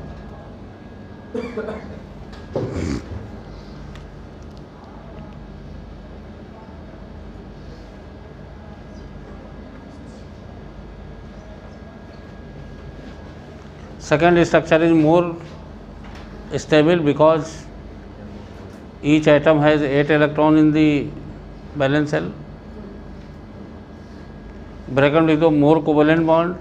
second structure is more stable because each atom has 8 electron in the valence shell। Bracket लिख दो मोर covalent bond,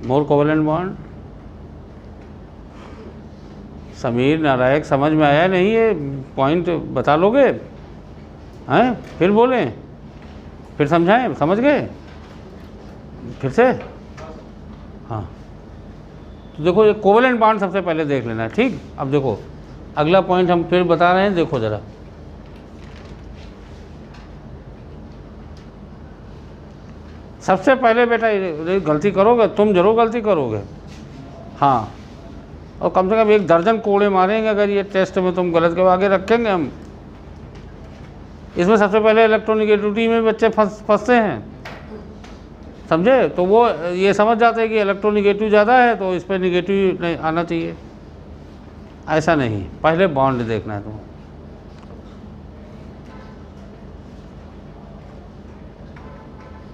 मोर covalent bond. Sameer नारायक समझ में आया नहीं? ये point बता लोगे हैं? फिर बोलें, फिर समझाएं, समझ गए? फिर से हाँ, तो देखो ये कोवलेंट बॉन्ड सबसे पहले देख लेना है। ठीक, अब देखो अगला पॉइंट हम फिर बता रहे हैं, देखो ज़रा। सबसे पहले बेटा ये गलती करोगे, तुम जरूर गलती करोगे, हाँ, और कम से कम 1 दर्जन कोड़े मारेंगे अगर ये टेस्ट में तुम गलत के आगे रखेंगे हम। इसमें सबसे पहले इलेक्ट्रोनिगेटिविटी में बच्चे फंसते हैं, समझे। तो वो ये समझ जाते हैं कि इलेक्ट्रोनिगेटिव ज़्यादा है तो इस पर निगेटिव नहीं आना चाहिए, ऐसा नहीं, पहले बॉन्ड देखना है तुम्हें।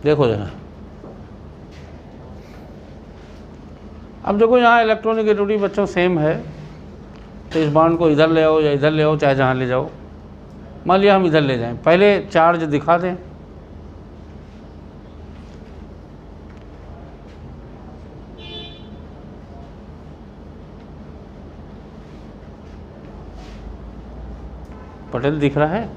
देखो जरा, अब देखो यहाँ इलेक्ट्रोनिगेटिविटी बच्चों सेम है, तो इस बॉन्ड को इधर ले आओ या इधर ले आओ, चाहे जहाँ ले जाओ। मान लिया हम इधर ले जाएं, पहले चार्ज दिखा दें, पटेल दिख रहा है?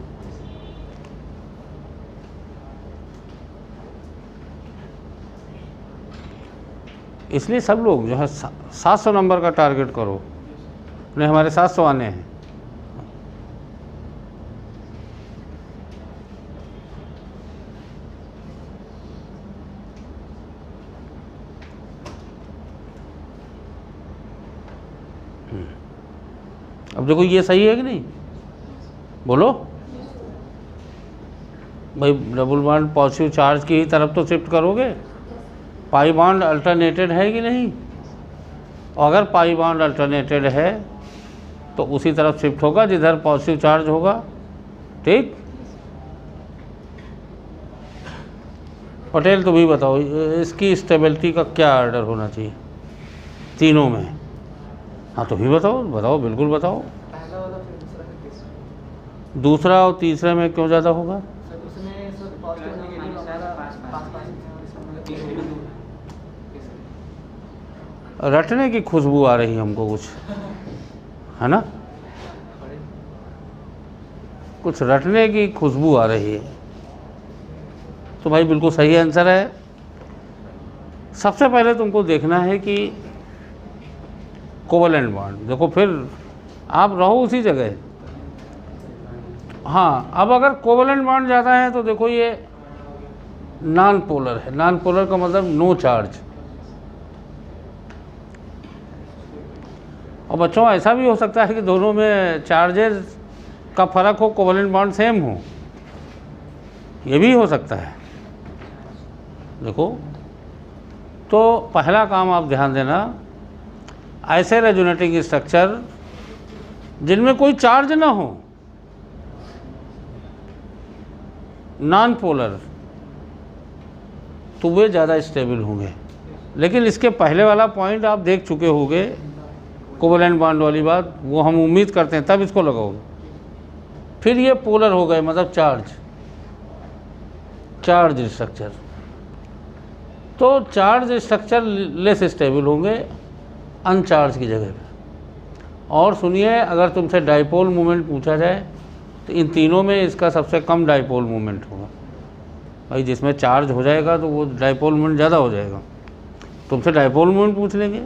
इसलिए सब लोग जो है 700 नंबर का टारगेट करो, नहीं हमारे 700 आने हैं। अब देखो ये सही है कि नहीं, बोलो भाई। डबल बॉन्ड पॉजिटिव चार्ज की ही तरफ तो शिफ्ट करोगे। पाई बॉन्ड अल्टरनेटेड है कि नहीं, और अगर पाई बॉन्ड अल्टरनेटेड है तो उसी तरफ शिफ्ट होगा जिधर पॉजिटिव चार्ज होगा, ठीक। पटेल तुम ही बताओ इसकी स्टेबिलिटी का क्या ऑर्डर होना चाहिए तीनों में? हाँ तुम ही बताओ, बताओ बिल्कुल बताओ। पहला वाला फिर दूसरा फिर तीसरा। दूसरा और तीसरे में क्यों ज़्यादा होगा? सर उसमें सर पॉजिटिव नेगेटिव हमारा पास रटने की खुशबू आ रही है हमको कुछ, है ना, कुछ रटने की खुशबू आ रही है। तो भाई बिल्कुल सही आंसर है। सबसे पहले तुमको देखना है कि कोवलेंट बॉन्ड, देखो फिर आप रहो उसी जगह। हाँ, अब अगर कोवलेंट बॉन्ड ज़्यादा है तो देखो ये नॉन पोलर है। नॉन पोलर का मतलब नो चार्ज। और बच्चों ऐसा भी हो सकता है कि दोनों में चार्जेस का फ़र्क हो, कोवलेंट बॉन्ड सेम हो, ये भी हो सकता है। देखो तो पहला काम आप ध्यान देना, ऐसे रेजोनेटिंग स्ट्रक्चर जिनमें कोई चार्ज ना हो, नॉन पोलर, तो वे ज़्यादा स्टेबल होंगे। लेकिन इसके पहले वाला पॉइंट आप देख चुके होंगे, कोवलेंट बॉन्ड वाली बात, वो हम उम्मीद करते हैं तब इसको लगाओगे। फिर ये पोलर हो गए, मतलब चार्ज स्ट्रक्चर। तो चार्ज स्ट्रक्चर लेस स्टेबल होंगे अनचार्ज की जगह पे। और सुनिए, अगर तुमसे डाइपोल मोमेंट पूछा जाए तो इन तीनों में इसका सबसे कम डाइपोल मोमेंट होगा। भाई जिसमें चार्ज हो जाएगा तो वो डाइपोल मोमेंट ज़्यादा हो जाएगा। तुमसे डाइपोल मोमेंट पूछ लेंगे,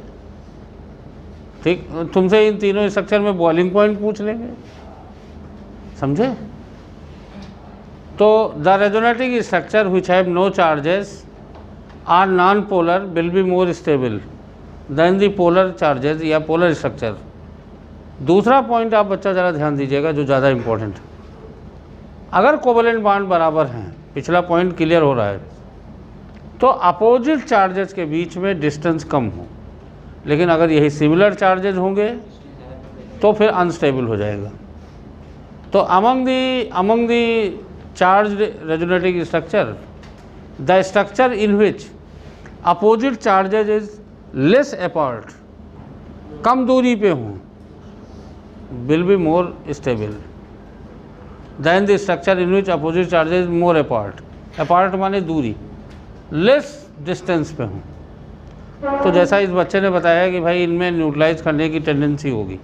ठीक, तुमसे इन तीनों स्ट्रक्चर में बॉइलिंग पॉइंट पूछ लेंगे, समझे। तो the resonating structure which have no charges or non polar will be more stable than the polar charges या पोलर स्ट्रक्चर। दूसरा पॉइंट आप बच्चा ज़रा ध्यान दीजिएगा जो ज़्यादा इंपॉर्टेंट है। अगर कोवलेंट बॉन्ड बराबर हैं, पिछला पॉइंट क्लियर हो रहा है, तो अपोजिट चार्जेस के बीच में डिस्टेंस कम हो। लेकिन अगर यही सिमिलर चार्जेस होंगे तो फिर अनस्टेबल हो जाएगा। तो among the charge resonating structure, the structure in which opposite charges is less apart, कम दूरी पे हों, will be more stable than the structure in which opposite charges more apart. Apart माने दूरी, लेस डिस्टेंस पे हों। तो जैसा इस बच्चे ने बताया कि भाई इनमें न्यूट्रलाइज करने की टेंडेंसी होगी।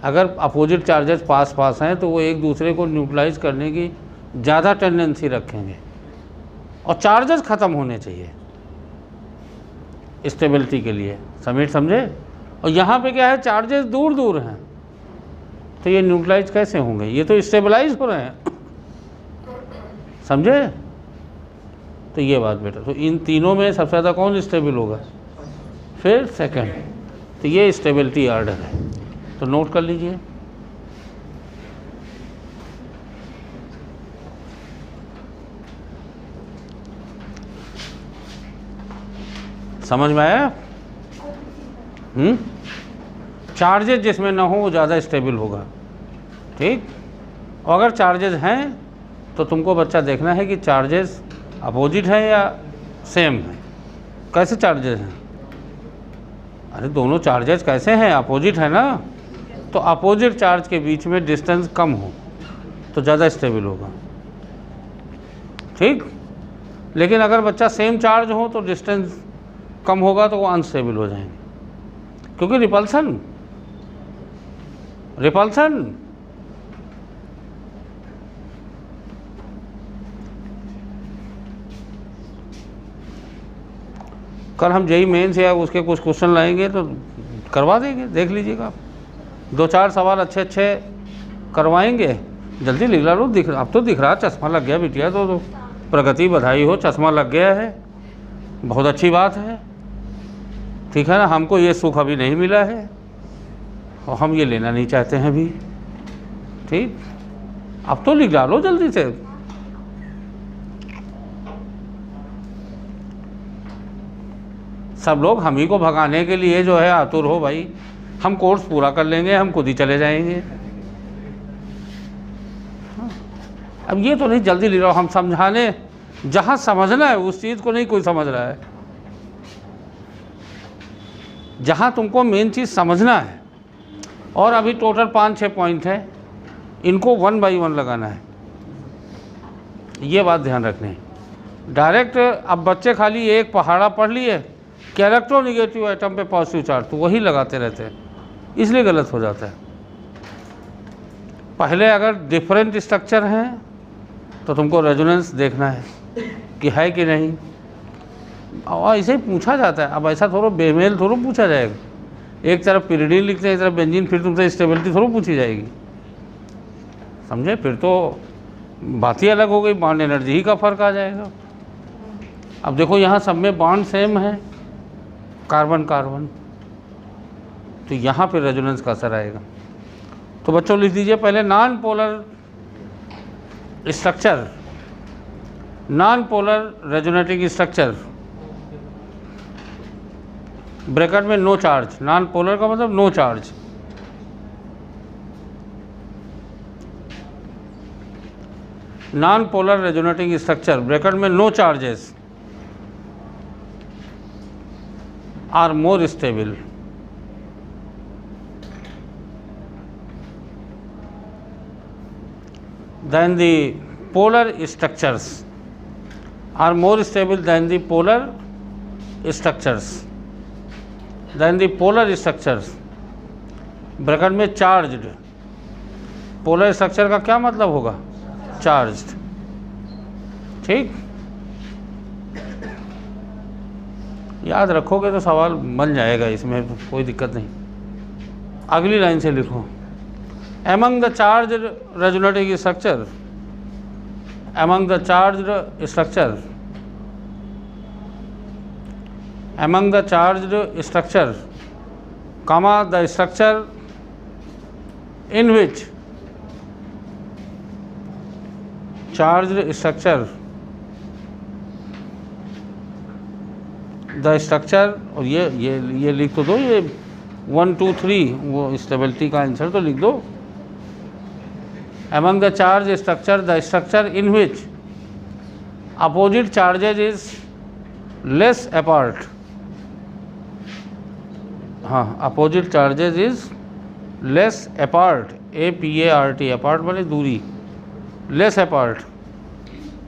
अगर अपोजिट चार्जेस पास पास हैं तो वो एक दूसरे को न्यूट्रलाइज करने की ज़्यादा टेंडेंसी रखेंगे और चार्जेस ख़त्म होने चाहिए स्टेबिलिटी के लिए, समेट समझे। और यहाँ पे क्या है, चार्जेस दूर दूर हैं, तो ये न्यूट्रलाइज कैसे होंगे, ये तो स्टेबलाइज हो रहे हैं, समझे। तो ये बात बेटा, तो इन तीनों में सबसे ज़्यादा कौन स्टेबल होगा? फिर सेकंड। तो ये स्टेबिलिटी ऑर्डर है, तो नोट कर लीजिए। समझ में आया? चार्जेस जिसमें ना हो वो ज़्यादा स्टेबल होगा, ठीक। और अगर चार्जेस हैं तो तुमको बच्चा देखना है कि चार्जेस अपोजिट है या सेम है। कैसे चार्जेस हैं? अरे दोनों चार्जेस कैसे हैं? अपोजिट है ना, तो अपोजिट चार्ज के बीच में डिस्टेंस कम हो तो ज़्यादा स्टेबल होगा, ठीक। लेकिन अगर बच्चा सेम चार्ज हो तो डिस्टेंस कम होगा तो वो अनस्टेबल हो जाएंगे, क्योंकि रिपल्सन कल हम जेई मेंस या उसके कुछ क्वेश्चन लाएंगे तो करवा देंगे, देख लीजिएगा आप। 2-4 सवाल अच्छे अच्छे करवाएंगे। जल्दी लिख लो, दिख अब तो दिख रहा, चश्मा लग गया बिटिया, तो प्रगति, बधाई हो, चश्मा लग गया है, बहुत अच्छी बात है, ठीक है ना। हमको ये सुख अभी नहीं मिला है और हम ये लेना नहीं चाहते हैं अभी, ठीक। अब तो लिख डालो जल्दी से। सब लोग हम ही को भगाने के लिए जो है आतुर हो भाई। हम कोर्स पूरा कर लेंगे, हम खुद ही चले जाएंगे। अब ये तो नहीं जल्दी लिख रहा हूँ, हम समझाने, जहाँ समझना है उस चीज़ को नहीं कोई समझ रहा है। जहाँ तुमको मेन चीज़ समझना है, और अभी टोटल 5-6 पॉइंट है, इनको 1 बाई 1 लगाना है, ये बात ध्यान रखनी है। डायरेक्ट अब बच्चे खाली एक पहाड़ा पढ़ लिए कि इलेक्ट्रोनेगेटिव एटम पे पॉजिटिव चार्ज, तो वही लगाते रहते हैं, इसलिए गलत हो जाता है। पहले अगर डिफरेंट स्ट्रक्चर हैं तो तुमको रेजोनेंस देखना है कि है कि नहीं, और ऐसे ही पूछा जाता है। अब ऐसा थोड़ा बेमेल थोड़ा पूछा जाएगा, एक तरफ पिरिडीन लिखते हैं एक तरफ बेंजीन, फिर तुमसे स्टेबिलिटी थोड़ा पूछी जाएगी, समझे? फिर तो बात ही अलग हो गई, बॉन्ड एनर्जी ही का फ़र्क आ जाएगा। अब देखो यहाँ सब में बॉन्ड सेम है, कार्बन कार्बन, तो यहाँ पे रेजोनेंस का असर आएगा। तो बच्चों लिख दीजिए पहले non polar structure, non polar resonating structure, bracket में नो चार्ज। नॉन पोलर का मतलब no charge. Non polar resonating structure, bracket में no charges, are more stable. than the polar structures, are more stable than the polar structures, than the polar structures, bracket में charged. Polar structure का क्या मतलब होगा? Charged, ठीक। याद रखोगे तो सवाल बन जाएगा, इसमें कोई दिक्कत नहीं। अगली लाइन से लिखो, among the charged resonating structure, among the charged structure, among the charged structure, comma the structure in which charged structure, the structure, और ये लिख तो दो, ये 1 2 3 वो स्टेबिलिटी का आंसर तो लिख दो। Among the charge structure, the structure in which opposite charges is less apart, हाँ, opposite charges is less apart, APART, apart माने दूरी, less apart,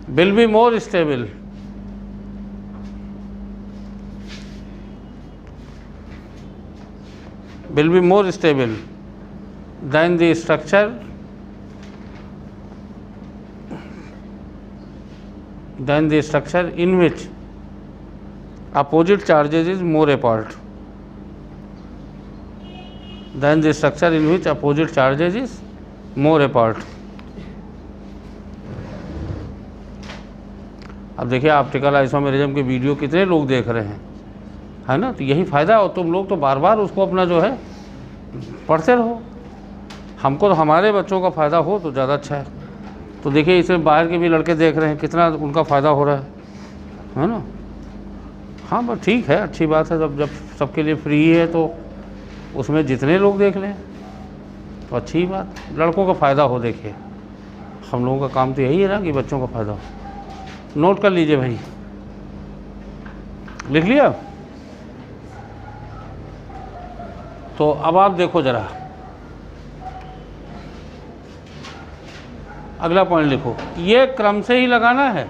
will be more stable, will be more stable than the structure, than the structure in which opposite charges is more apart, than the structure in which opposite charges is more apart। अब देखिए optical isomerism के video कितने लोग देख रहे हैं, है ना। तो यही फ़ायदा है, और तुम लोग तो बार बार उसको अपना जो है पढ़ते रहो। हमको तो हमारे बच्चों का फ़ायदा हो तो ज़्यादा अच्छा है। तो देखिए इसमें बाहर के भी लड़के देख रहे हैं, कितना उनका फ़ायदा हो रहा है ना। हाँ बस ठीक है, अच्छी बात है। जब सबके लिए फ्री है तो उसमें जितने लोग देख लें तो अच्छी बात, लड़कों का फ़ायदा हो। देखिए हम लोगों का काम तो यही है ना कि बच्चों का फ़ायदा हो। नोट कर लीजिए भाई, लिख लिया। तो अब आप देखो ज़रा अगला पॉइंट लिखो, ये क्रम से ही लगाना है।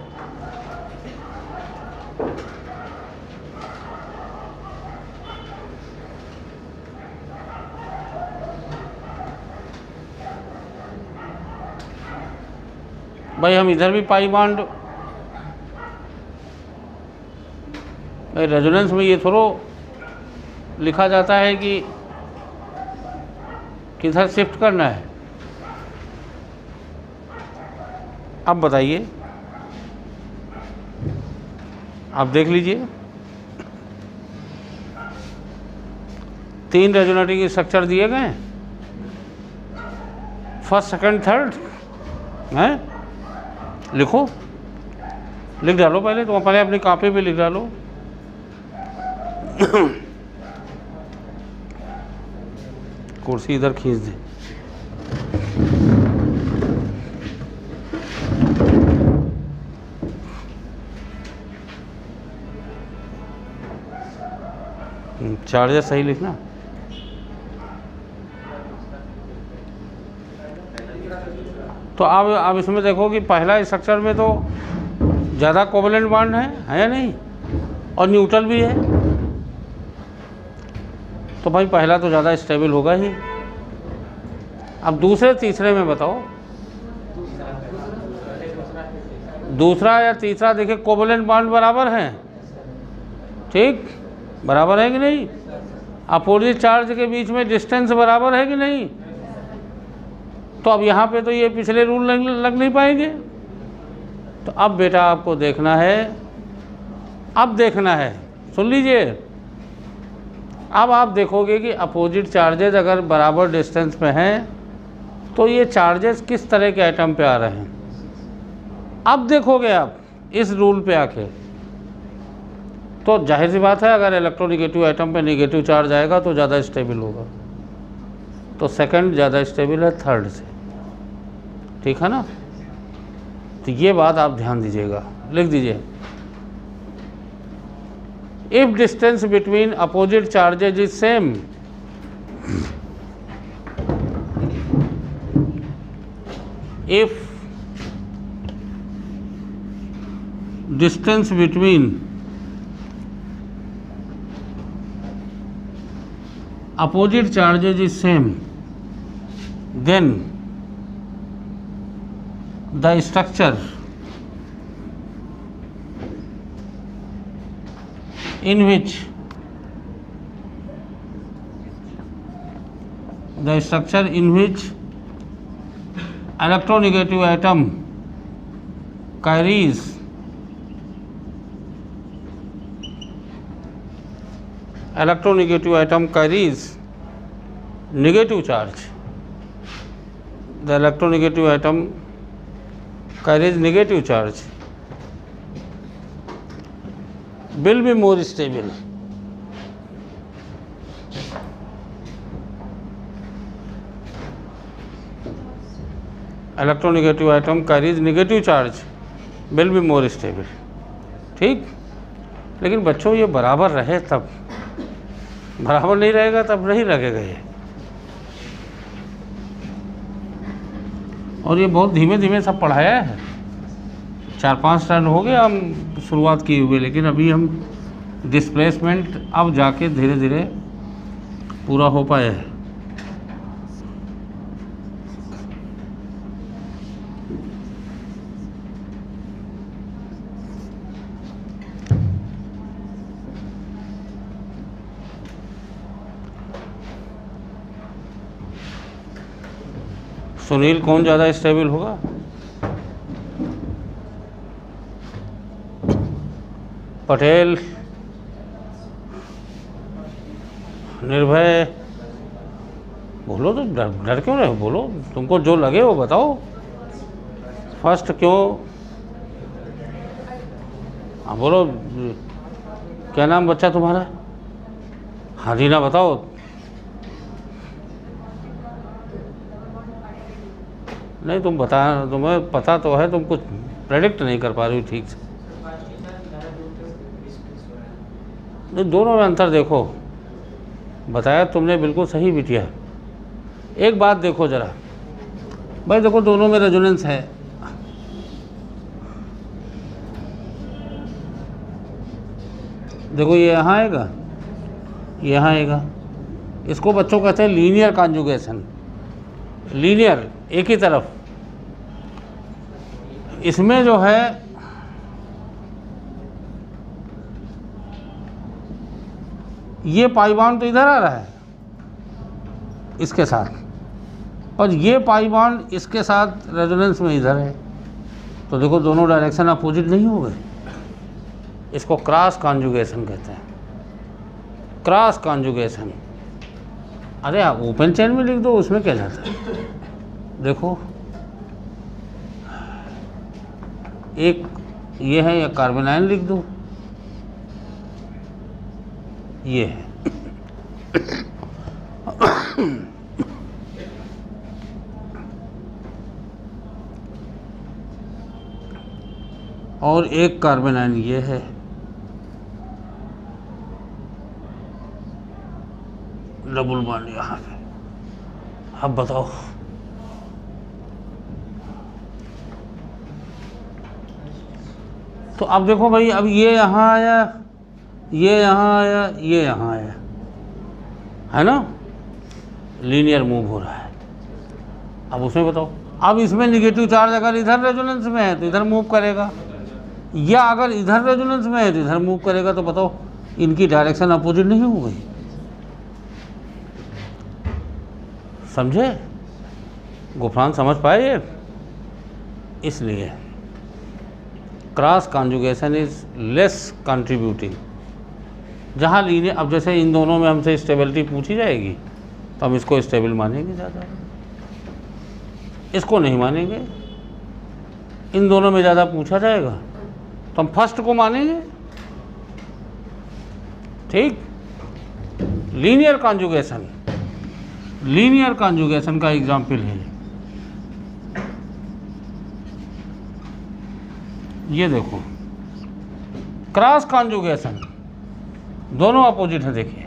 भाई हम इधर भी पाई बांड, भाई रेजोनेंस में ये थोड़ा लिखा जाता है कि किधर शिफ्ट करना है। अब बताइए, आप देख लीजिए 3 रेजोनेटिंग स्ट्रक्चर दिए गए हैं, फर्स्ट सेकंड थर्ड हैं। लिखो, लिख डालो पहले, तो पहले अपनी कॉपी पे लिख डालो। कुर्सी इधर खींच दे। चार्जर सही लिखना। तो आप इसमें देखो कि पहला स्ट्रक्चर में तो ज़्यादा कोवलेंट बॉन्ड है या नहीं, और न्यूट्रल भी है। तो भाई पहला तो ज़्यादा स्टेबल होगा ही। अब दूसरे तीसरे में बताओ, दूसरा या तीसरा देखिए कोवलेंट बॉन्ड बराबर हैं, ठीक, बराबर है कि नहीं। अपोजिट चार्ज के बीच में डिस्टेंस बराबर है कि नहीं। तो अब यहाँ पे तो ये पिछले रूल लग नहीं पाएंगे। तो अब बेटा आपको देखना है, अब देखना है, सुन लीजिए। अब आप देखोगे कि अपोजिट चार्जेस अगर बराबर डिस्टेंस पे हैं तो ये चार्जेस किस तरह के एटम पे आ रहे हैं। अब देखोगे आप इस रूल पे आके, तो जाहिर सी बात है अगर इलेक्ट्रोनिगेटिव एटम पे नेगेटिव चार्ज आएगा तो ज़्यादा स्टेबल होगा। तो सेकंड ज़्यादा स्टेबल है थर्ड से, ठीक है ना। तो ये बात आप ध्यान दीजिएगा, लिख दीजिए। If distance between opposite charges is same, if distance between opposite charges is same, then the structure in which electronegative atom carries negative charge, the electronegative atom carries negative charge, will be more stable. Electronegative atom carries negative charge, will be more stable, ठीक। लेकिन बच्चों ये बराबर रहे तब, बराबर नहीं रहेगा तब नहीं लगेगा ये। और ये बहुत धीमे धीमे सब पढ़ाया है, 4-5 टर्न हो गया हम शुरुआत किए हुए, लेकिन अभी हम डिस्प्लेसमेंट अब जाके धीरे धीरे पूरा हो पाया है। सुनील, कौन ज़्यादा स्टेबल होगा? पटेल, निर्भय। बोलो तो, डर क्यों रहे हो? बोलो, तुमको जो लगे वो बताओ। फर्स्ट क्यों? हाँ बोलो, क्या नाम बच्चा तुम्हारा? हाँ रीना, बताओ। नहीं तुम बता, तुम्हें पता तो है, तुम कुछ प्रेडिक्ट नहीं कर पा रही हो ठीक से। नहीं, दोनों में अंतर देखो। बताया तुमने बिल्कुल सही बिटिया। एक बात देखो जरा भाई, देखो दोनों में रेजोनेंस है। देखो ये यहाँ आएगा, यहाँ आएगा। इसको बच्चों कहते हैं लीनियर कॉन्जुगेशन। लीनियर, एक ही तरफ। इसमें जो है ये पाई बॉन्ड तो इधर आ रहा है इसके साथ, और ये पाई बॉन्ड इसके साथ रेजोनेंस में इधर है। तो देखो दोनों डायरेक्शन अपोजिट नहीं हो गए। इसको क्रॉस कॉन्जुगेशन कहते हैं, क्रॉस कॉन्जुगेशन। अरे आप ओपन चेन में लिख दो, उसमें क्या जाता है। देखो एक ये है, या कार्बोनाइल लिख दो, ये है। और एक कार्बोनाइल ये है। डबल बॉन्ड यहाँ पे। अब बताओ, तो अब देखो भाई, अब ये यहाँ आया, ये यहाँ आया, ये यहाँ आया, है ना, लीनियर मूव हो रहा है। अब उसमें बताओ, अब इसमें निगेटिव चार्ज अगर इधर रेजोनेंस में है तो इधर मूव करेगा, या अगर इधर रेजोनेंस में है तो इधर मूव करेगा। तो बताओ इनकी डायरेक्शन अपोजिट नहीं हो गई? समझे? गुफरान समझ पाए ये? इसलिए cross conjugation is less contributing. जहाँ लीनियर, अब जैसे इन दोनों में हमसे स्टेबिलिटी पूछी जाएगी तो हम इसको स्टेबल मानेंगे ज़्यादा, इसको नहीं मानेंगे। इन दोनों में ज़्यादा पूछा जाएगा तो हम फर्स्ट को मानेंगे। ठीक। लीनियर कॉन्जुगेशन, लीनियर कॉन्जुगेशन का एग्जाम्पल है ये। देखो क्रॉस कॉन्जुगेशन, दोनों अपोजिट है। देखिए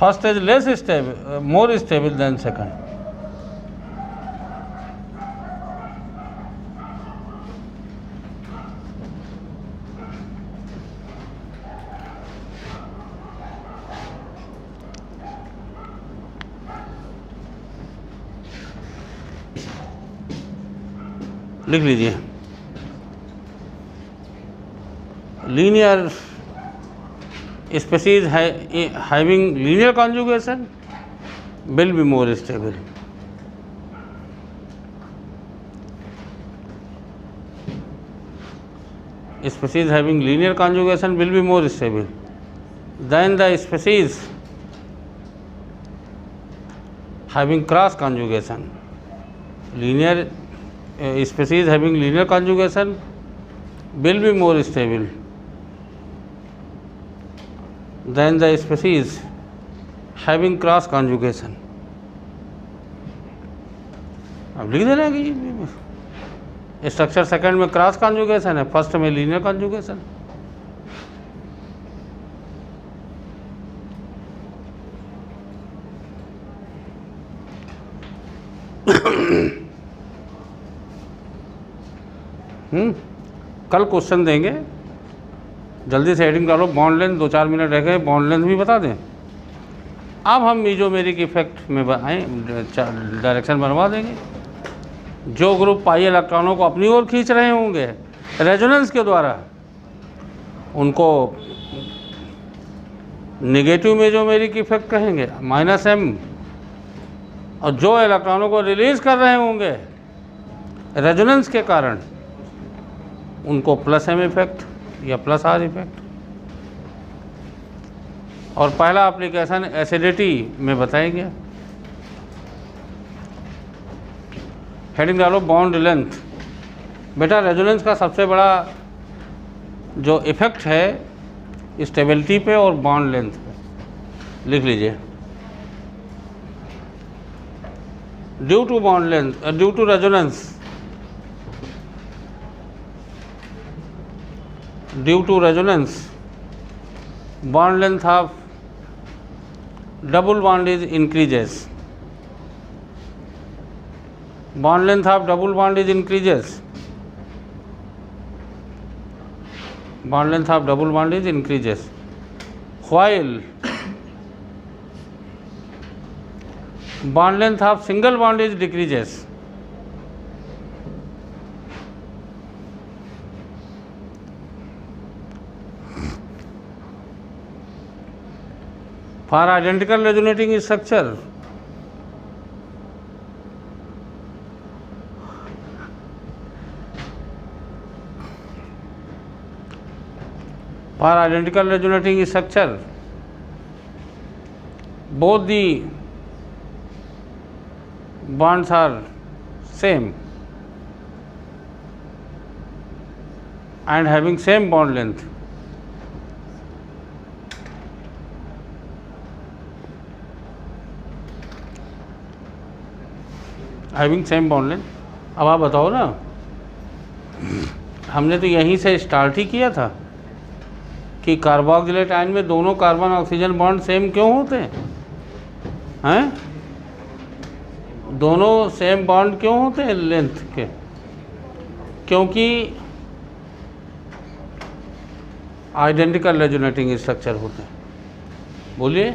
first is less stable, more stable then second. लिख लीजिए, linear species having linear conjugation will be more stable. Species having linear conjugation will be more stable than the species having cross conjugation. Linear species having linear conjugation will be more stable than the species having cross conjugation. अब लिख देना कि structure second में cross conjugation है, first में linear conjugation. कल question देंगे, जल्दी से हेडिंग डालो। बॉन्ड लेंथ 2-4 मिनट रह गए, बॉन्ड लेंथ भी बता दें। अब हम मीजोमेरिक इफेक्ट में आए, डायरेक्शन बनवा देंगे। जो ग्रुप पाई इलेक्ट्रॉनों को अपनी ओर खींच रहे होंगे रेजोनेंस के द्वारा, उनको नेगेटिव मेजोमेरिक इफेक्ट कहेंगे, -m। और जो इलेक्ट्रॉनों को रिलीज कर रहे होंगे रेजोनेंस के कारण, उनको प्लस एम इफेक्ट या प्लस आर इफेक्ट। और पहला एप्लीकेशन एसिडिटी में बताया गया। हेडिंग डालो बॉन्ड लेंथ। बेटा रेजोनेंस का सबसे बड़ा जो इफेक्ट है स्टेबिलिटी पे और बॉन्ड लेंथ पे, लिख लीजिए। Due to bond length, due to resonance, due to resonance bond length of double bond is increases. Bond length of double bond is increases. Bond length of double bond is increases. While bond length of single bond is decreases. For identical resonating structure, both the bonds are same and having same bond length. Having same bond length. अब आप बताओ ना, हमने तो यहीं से start ही किया था कि कार्बोक्सिलेट आयन में दोनों कार्बन ऑक्सीजन बॉन्ड सेम क्यों होते हैं? दोनों सेम बॉन्ड क्यों होते हैं लेंथ के? क्योंकि आइडेंटिकल रेजोनेटिंग स्ट्रक्चर होते हैं। बोलिए।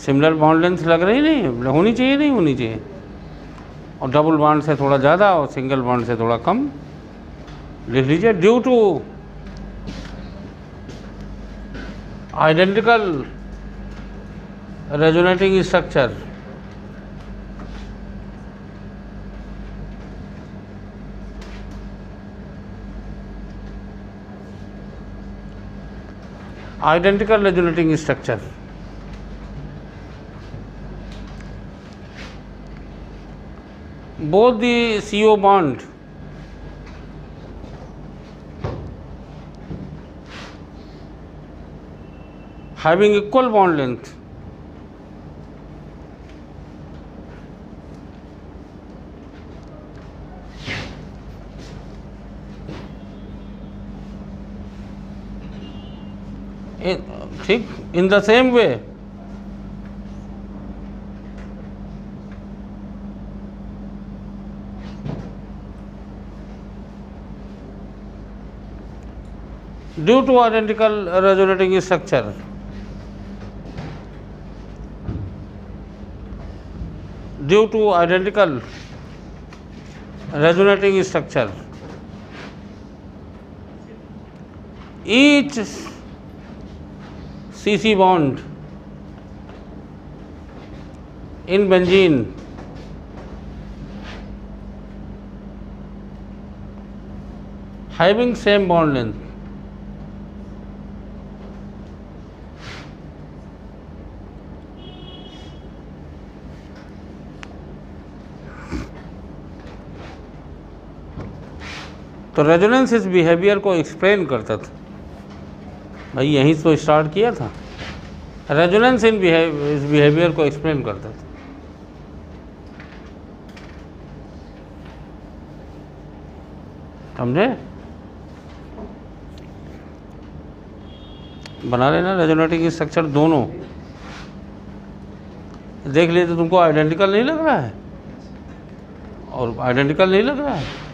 सिमिलर बॉन्ड लेंथ लग रही नहीं, होनी चाहिए नहीं होनी चाहिए, और डबल बॉन्ड से थोड़ा ज़्यादा और सिंगल बॉन्ड से थोड़ा कम। लिख लीजिए। Due two identical resonating structure, identical resonating structure both the CO bond having equal bond length in the same way due to identical resonating structure, due to identical resonating structure, each CC bond in benzene having same bond length तो resonance इस behaviour को explain करता था। भाई यहीं तो start किया था। रेजोनेंस इस बिहेवियर को एक्सप्लेन करता था। समझे? बना लेना रेजोनेटिंग स्ट्रक्चर दोनों। देख लिए तो तुमको आइडेंटिकल नहीं लग रहा है, और आइडेंटिकल नहीं लग रहा है।